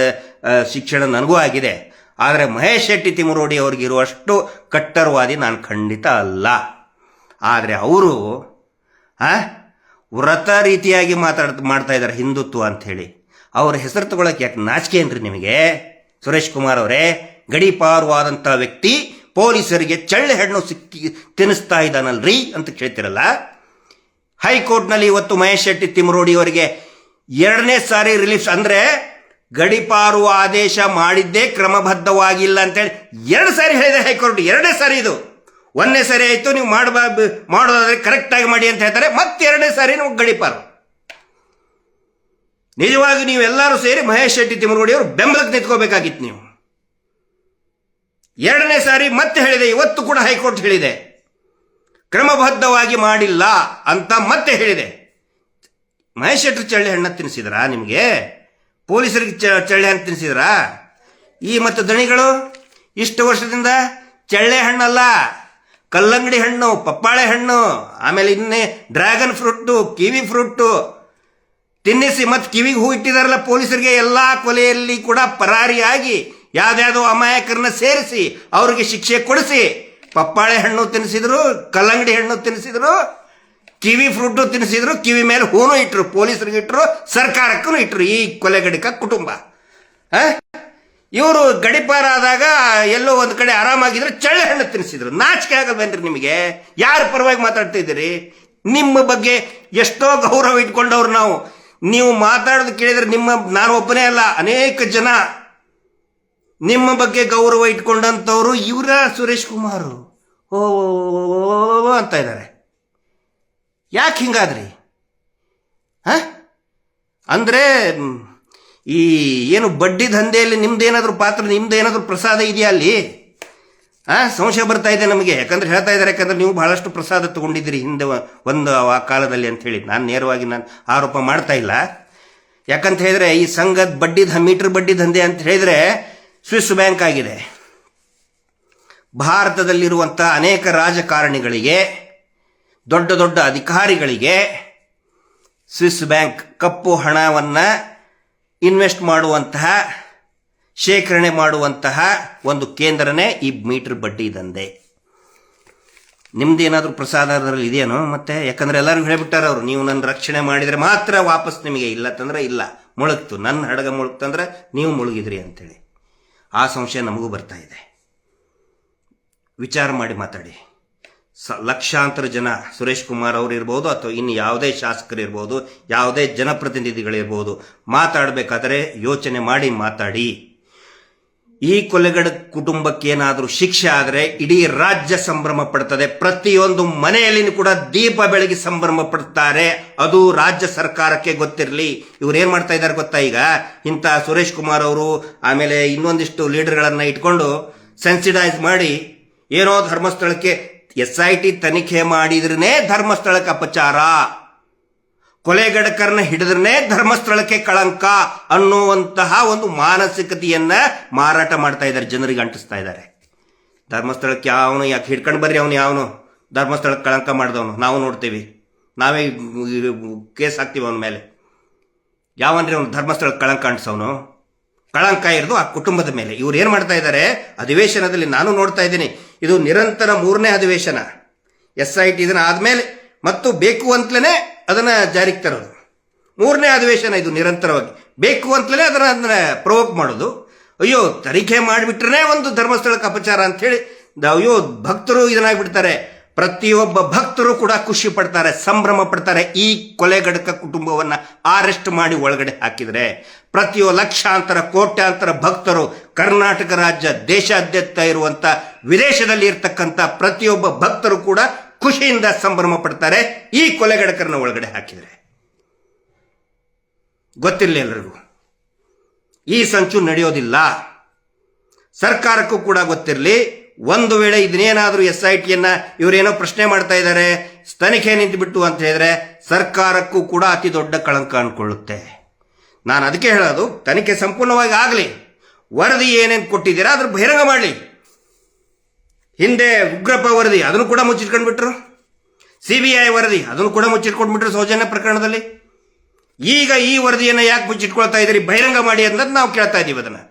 ಶಿಕ್ಷಣ ನನಗೂ ಆಗಿದೆ. ಆದರೆ ಮಹೇಶ್ ಶೆಟ್ಟಿ ತಿಮರೋಡಿ ಅವ್ರಿಗಿರುವಷ್ಟು ಕಟ್ಟರ್ವಾದಿ ನಾನು ಖಂಡಿತ ಅಲ್ಲ. ಆದರೆ ಅವರು ವ್ರತ ರೀತಿಯಾಗಿ ಮಾಡ್ತಾ ಇದ್ದಾರೆ ಹಿಂದುತ್ವ ಅಂಥೇಳಿ. ಅವ್ರ ಹೆಸರು ತಗೊಳಕ್ಕೆ ಯಾಕೆ ನಾಚಿಕೆ ಏನ್ರಿ ನಿಮಗೆ? ಸುರೇಶ್ ಕುಮಾರ್ ಅವರೇ, ಗಡೀಪಾರುವಾದಂಥ ವ್ಯಕ್ತಿ ಪೊಲೀಸರಿಗೆ ಚಳ್ಳೆ ಹಣ್ಣು ತಿನ್ನಿಸ್ತಾ ಇದ್ದಾನಲ್ರಿ ಅಂತ ಕೇಳ್ತಿರಲ್ಲ. ಹೈಕೋರ್ಟ್ನಲ್ಲಿ ಇವತ್ತು ಮಹೇಶ್ ಶೆಟ್ಟಿ ತಿಮ್ಮರೋಡಿ ಅವರಿಗೆ 2ನೇ ಸಾರಿ ರಿಲೀಫ್, ಅಂದ್ರೆ ಗಡೀಪಾರುವ ಆದೇಶ ಮಾಡಿದ್ದೇ ಕ್ರಮಬದ್ಧವಾಗಿಲ್ಲ ಅಂತೇಳಿ 2 ಸಾರಿ ಹೇಳಿದೆ ಹೈಕೋರ್ಟ್. 2ನೇ ಸಾರಿ ಇದು. 1ನೇ ಸಾರಿ ಆಯ್ತು ನೀವು ಮಾಡೋದಾದ್ರೆ ಕರೆಕ್ಟಾಗಿ ಮಾಡಿ ಅಂತ ಹೇಳ್ತಾರೆ, ಮತ್ತೆ 2ನೇ ಸಾರಿ ನಾವು ಗಡೀಪಾರು. ನಿಜವಾಗಿ ನೀವೆಲ್ಲರೂ ಸೇರಿ ಮಹೇಶ್ ಶೆಟ್ಟಿ ತಿಮ್ಮರೋಡಿ ಅವರು ಬೆಂಬಲಕ್ಕೆ ನಿಂತ್ಕೋಬೇಕಾಗಿತ್ತು ನೀವು. 2ನೇ ಸಾರಿ ಮತ್ತೆ ಹೇಳಿದೆ, ಇವತ್ತು ಕೂಡ ಹೈಕೋರ್ಟ್ ಹೇಳಿದೆ ಕ್ರಮಬದ್ಧವಾಗಿ ಮಾಡಿಲ್ಲ ಅಂತ ಮತ್ತೆ ಹೇಳಿದೆ. ಮಹೇಶ್ ಶೆಟ್ಟಿ ಚಳ್ಳೆ ಹಣ್ಣು ತಿನ್ನಿಸಿದ್ರಾ ನಿಮಗೆ? ಪೊಲೀಸರಿಗೆ ಚಳ್ಳೆ ಹಣ್ಣು ತಿನ್ನಿಸಿದ್ರಾ? ಈ ಮತ್ತು ದಣಿಗಳು ಇಷ್ಟು ವರ್ಷದಿಂದ ಚಳ್ಳೆ ಹಣ್ಣಲ್ಲ, ಕಲ್ಲಂಗಡಿ ಹಣ್ಣು, ಪಪ್ಪಾಳೆ ಹಣ್ಣು, ಆಮೇಲೆ ಇನ್ನೇ ಡ್ರ್ಯಾಗನ್ ಫ್ರೂಟು, ಕಿವಿ ಫ್ರೂಟು ತಿನ್ನಿಸಿ ಮತ್ತೆ ಕಿವಿಗೆ ಹೂ ಇಟ್ಟಿದಾರಲ್ಲ ಪೊಲೀಸರಿಗೆ. ಎಲ್ಲ ಕೊಲೆಯಲ್ಲಿ ಕೂಡ ಪರಾರಿಯಾಗಿ ಯಾವ್ದಾವುದೋ ಅಮಾಯಕರನ್ನ ಸೇರಿಸಿ ಅವ್ರಿಗೆ ಶಿಕ್ಷೆ ಕೊಡಿಸಿ ಪಪ್ಪಾಳೆ ಹಣ್ಣು ತಿನ್ನಿಸಿದ್ರು, ಕಲ್ಲಂಗಡಿ ಹಣ್ಣು ತಿನ್ನಿಸಿದ್ರು, ಕಿವಿ ಫ್ರೂಟು ತಿನ್ನಿಸಿದ್ರು, ಕಿವಿ ಮೇಲೆ ಹೂನು ಇಟ್ಟರು, ಪೊಲೀಸರಿಗೆ ಇಟ್ಟರು, ಸರ್ಕಾರಕ್ಕೂ ಇಟ್ಟರು. ಈ ಕೊಲೆಗಡಿಕ ಕುಟುಂಬ ಇವರು ಗಡಿಪಾರಾದಾಗ ಎಲ್ಲೋ ಒಂದು ಕಡೆ ಆರಾಮಾಗಿದ್ರೆ ಚಳ್ಳೆ ಹಣ್ಣು ತಿನ್ನಿಸಿದ್ರು. ನಾಚಿಕೆ ಆಗಲ್ವೇನ್ರಿ ನಿಮಗೆ? ಯಾರ ಪರವಾಗಿ ಮಾತಾಡ್ತಾ ಇದ್ದೀರಿ? ನಿಮ್ಮ ಬಗ್ಗೆ ಎಷ್ಟೋ ಗೌರವ ಇಟ್ಕೊಂಡವ್ರು ನಾವು. ನೀವು ಮಾತಾಡೋದು ಕೇಳಿದ್ರೆ ನಾನು ಒಬ್ಬನೇ ಅಲ್ಲ, ಅನೇಕ ಜನ ನಿಮ್ಮ ಬಗ್ಗೆ ಗೌರವ ಇಟ್ಕೊಂಡಂಥವ್ರು ಇವರ ಸುರೇಶ್ ಕುಮಾರ್ ಓ ಅಂತ ಇದ್ದಾರೆ. ಯಾಕೆ ಹಿಂಗಾದ್ರಿ? ಅಂದ್ರೆ ಈ ಏನು ಬಡ್ಡಿ ದಂಧೆಯಲ್ಲಿ ನಿಮ್ದೇನಾದ್ರೂ ಪಾತ್ರ, ನಿಮ್ದೇನಾದ್ರೂ ಪ್ರಸಾದ ಇದೆಯಾ ಅಲ್ಲಿ? ಸಂಶಯ ಬರ್ತಾ ಇದೆ ನಮಗೆ. ಯಾಕಂದ್ರೆ ಹೇಳ್ತಾ ಇದ್ದಾರೆ, ಯಾಕಂದ್ರೆ ನೀವು ಬಹಳಷ್ಟು ಪ್ರಸಾದ ತಗೊಂಡಿದ್ದೀರಿ ಹಿಂದೆ ಒಂದು ಆ ಕಾಲದಲ್ಲಿ ಅಂತ ಹೇಳಿ. ನಾನು ನೇರವಾಗಿ ಆರೋಪ ಮಾಡ್ತಾ ಇಲ್ಲ. ಯಾಕಂತ ಹೇಳಿದ್ರೆ ಈ ಸಂಘದ ಮೀಟರ್ ಬಡ್ಡಿ ದಂಧೆ ಅಂತ ಹೇಳಿದ್ರೆ ಸ್ವಿಸ್ ಬ್ಯಾಂಕ್ ಆಗಿದೆ. ಭಾರತದಲ್ಲಿರುವಂಥ ಅನೇಕ ರಾಜಕಾರಣಿಗಳಿಗೆ, ದೊಡ್ಡ ದೊಡ್ಡ ಅಧಿಕಾರಿಗಳಿಗೆ ಸ್ವಿಸ್ ಬ್ಯಾಂಕ್ ಕಪ್ಪು ಹಣವನ್ನು ಇನ್ವೆಸ್ಟ್ ಮಾಡುವಂತಹ, ಶೇಖರಣೆ ಮಾಡುವಂತಹ ಒಂದು ಕೇಂದ್ರನೇ ಈ ಮೀಟರ್ ಬಡ್ಡಿ ದಂಧೆ. ನಿಮ್ದೇನಾದ್ರೂ ಪ್ರಸಾದ ಅದರಲ್ಲಿ ಇದೆಯೇನೋ? ಮತ್ತೆ ಯಾಕಂದ್ರೆ ಎಲ್ಲರಿಗೂ ಹೇಳಿಬಿಟ್ಟಾರ ಅವರು, ನೀವು ನನ್ನ ರಕ್ಷಣೆ ಮಾಡಿದರೆ ಮಾತ್ರ ವಾಪಸ್ ನಿಮಗೆ, ಇಲ್ಲ ತಂದ್ರೆ ಇಲ್ಲ. ಮುಳುಗ್ತು, ನನ್ನ ಹಡಗ ಮುಳುಗ್ತಂದ್ರೆ ನೀವು ಮುಳುಗಿದ್ರಿ ಅಂತೇಳಿ ಆ ಸಂಶಯ ನಮಗೂ ಬರ್ತಾ ಇದೆ. ವಿಚಾರ ಮಾಡಿ ಮಾತಾಡಿ. ಲಕ್ಷಾಂತರ ಜನ, ಸುರೇಶ್ ಕುಮಾರ್ ಅವರು ಇರ್ಬೋದು ಅಥವಾ ಇನ್ನು ಯಾವುದೇ ಶಾಸಕರು ಇರ್ಬೋದು, ಯಾವುದೇ ಜನಪ್ರತಿನಿಧಿಗಳಿರ್ಬೋದು, ಮಾತಾಡಬೇಕಾದ್ರೆ ಯೋಚನೆ ಮಾಡಿ ಮಾತಾಡಿ. ಈ ಕೊಲೆಗಡ ಕುಟುಂಬಕ್ಕೆ ಏನಾದರೂ ಶಿಕ್ಷೆ ಆದರೆ ಇಡೀ ರಾಜ್ಯ ಸಂಭ್ರಮ ಪಡ್ತದೆ. ಪ್ರತಿಯೊಂದು ಮನೆಯಲ್ಲಿ ಕೂಡ ದೀಪ ಬೆಳಗಿ ಸಂಭ್ರಮ ಪಡ್ತಾರೆ. ಅದು ರಾಜ್ಯ ಸರ್ಕಾರಕ್ಕೆ ಗೊತ್ತಿರಲಿ. ಇವ್ರು ಏನ್ ಮಾಡ್ತಾ ಇದ್ದಾರೆ ಗೊತ್ತಾ? ಈಗ ಇಂಥ ಸುರೇಶ್ ಕುಮಾರ್ ಅವರು ಆಮೇಲೆ ಇನ್ನೊಂದಿಷ್ಟು ಲೀಡರ್ಗಳನ್ನ ಇಟ್ಕೊಂಡು ಸೆನ್ಸಿಟೈಸ್ ಮಾಡಿ ಏನೋ ಧರ್ಮಸ್ಥಳಕ್ಕೆ SIT ತನಿಖೆ ಮಾಡಿದ್ರೇ ಧರ್ಮಸ್ಥಳಕ್ಕೆ ಅಪಚಾರ, ಕೊಲೆಗಡಕರನ್ನ ಹಿಡಿದ್ರೇ ಧರ್ಮಸ್ಥಳಕ್ಕೆ ಕಳಂಕ ಅನ್ನುವಂತಹ ಒಂದು ಮಾನಸಿಕತೆಯನ್ನ ಮಾರಾಟ ಮಾಡ್ತಾ ಇದ್ದಾರೆ, ಜನರಿಗೆ ಅಂಟಿಸ್ತಾ ಇದ್ದಾರೆ. ಧರ್ಮಸ್ಥಳಕ್ಕೆ ಯಾವನು ಯಾಕೆ ಹಿಡ್ಕೊಂಡು ಬರ್ರಿ, ಅವನು ಯಾವನು ಧರ್ಮಸ್ಥಳಕ್ಕೆ ಕಳಂಕ ಮಾಡಿದವನು ನಾವು ನೋಡ್ತೀವಿ, ನಾವೇ ಕೇಸ್ ಹಾಕ್ತೀವಿ ಅವನ ಮೇಲೆ. ಯಾವನ್ರಿ ಅವನು ಧರ್ಮಸ್ಥಳಕ್ಕೆ ಕಳಂಕ ಅಂಟಿಸವನು? ಕಳಂಕ ಇರೋದು ಆ ಕುಟುಂಬದ ಮೇಲೆ. ಇವ್ರು ಏನ್ ಮಾಡ್ತಾ ಇದ್ದಾರೆ ಅಧಿವೇಶನದಲ್ಲಿ, ನಾನು ನೋಡ್ತಾ ಇದ್ದೀನಿ, ಇದು ನಿರಂತರ 3ನೇ ಅಧಿವೇಶನ. SIT ಇದನ್ನ ಆದ್ಮೇಲೆ ಮತ್ತು ಬೇಕು ಅಂತಲೇ ಅದನ್ನ ಜಾರಿಗೆ ತರೋದು. 3ನೇ ಅಧಿವೇಶನ ಇದು. ನಿರಂತರವಾಗಿ ಬೇಕು ಅಂತಲೇ ಅದನ್ನ ಪ್ರವೋಕ್ ಮಾಡೋದು. ಅಯ್ಯೋ ತನಿಖೆ ಮಾಡಿಬಿಟ್ರೆ ಒಂದು ಧರ್ಮಸ್ಥಳಕ್ಕೆ ಅಪಚಾರ ಅಂತ ಹೇಳಿ ಅಯ್ಯೋ ಭಕ್ತರು ಇದನ್ನಾಗ್ಬಿಡ್ತಾರೆ. ಪ್ರತಿಯೊಬ್ಬ ಭಕ್ತರು ಕೂಡ ಖುಷಿ ಪಡ್ತಾರೆ, ಸಂಭ್ರಮ ಪಡ್ತಾರೆ. ಈ ಕೊಲೆಗಡಕ ಕುಟುಂಬವನ್ನ ಅರೆಸ್ಟ್ ಮಾಡಿ ಒಳಗಡೆ ಹಾಕಿದ್ರೆ ಲಕ್ಷಾಂತರ ಕೋಟ್ಯಾಂತರ ಭಕ್ತರು, ಕರ್ನಾಟಕ ರಾಜ್ಯ ದೇಶಾದ್ಯಂತ ಇರುವಂತ ವಿದೇಶದಲ್ಲಿ ಇರ್ತಕ್ಕಂಥ ಪ್ರತಿಯೊಬ್ಬ ಭಕ್ತರು ಕೂಡ ಖುಷಿಯಿಂದ ಸಂಭ್ರಮ ಪಡ್ತಾರೆ ಈ ಕೊಲೆಗಡಕರನ್ನ ಒಳಗಡೆ ಹಾಕಿದ್ರೆ. ಗೊತ್ತಿರಲಿ ಎಲ್ರಿಗೂ, ಈ ಸಂಚು ನಡೆಯೋದಿಲ್ಲ. ಸರ್ಕಾರಕ್ಕೂ ಕೂಡ ಗೊತ್ತಿರಲಿ. ಒಂದು ವೇಳೆ ಇದನ್ನೇನಾದ್ರೂ SITಯನ್ನ ಇವರೇನೋ ಪ್ರಶ್ನೆ ಮಾಡ್ತಾ ಇದ್ದಾರೆ, ತನಿಖೆ ನಿಂತುಬಿಟ್ಟು ಅಂತ ಹೇಳಿದ್ರೆ ಸರ್ಕಾರಕ್ಕೂ ಕೂಡ ಅತಿ ದೊಡ್ಡ ಕಳಂಕ ಅನ್ಕೊಳ್ಳುತ್ತೆ. ನಾನು ಅದಕ್ಕೆ ಹೇಳೋದು, ತನಿಖೆ ಸಂಪೂರ್ಣವಾಗಿ ಆಗಲಿ. ವರದಿ ಏನೇನು ಕೊಟ್ಟಿದ್ದೀರಾ ಅದ್ರ ಬಹಿರಂಗ ಮಾಡಲಿ. ಹಿಂದೆ ಉಗ್ರಪ್ಪ ವರದಿ ಅದನ್ನು ಕೂಡ ಮುಚ್ಚಿಟ್ಕೊಂಡ್ಬಿಟ್ರು, CBI ವರದಿ ಅದನ್ನು ಕೂಡ ಮುಚ್ಚಿಟ್ಕೊಂಡ್ಬಿಟ್ರು ಸೌಜನ್ಯ ಪ್ರಕರಣದಲ್ಲಿ. ಈಗ ಈ ವರದಿಯನ್ನು ಯಾಕೆ ಮುಚ್ಚಿಟ್ಕೊಳ್ತಾ ಇದ್ದೀರಿ? ಬಹಿರಂಗ ಮಾಡಿ ಅಂತ ನಾವು ಕೇಳ್ತಾ ಇದ್ದೀವಿ ಅದನ್ನ.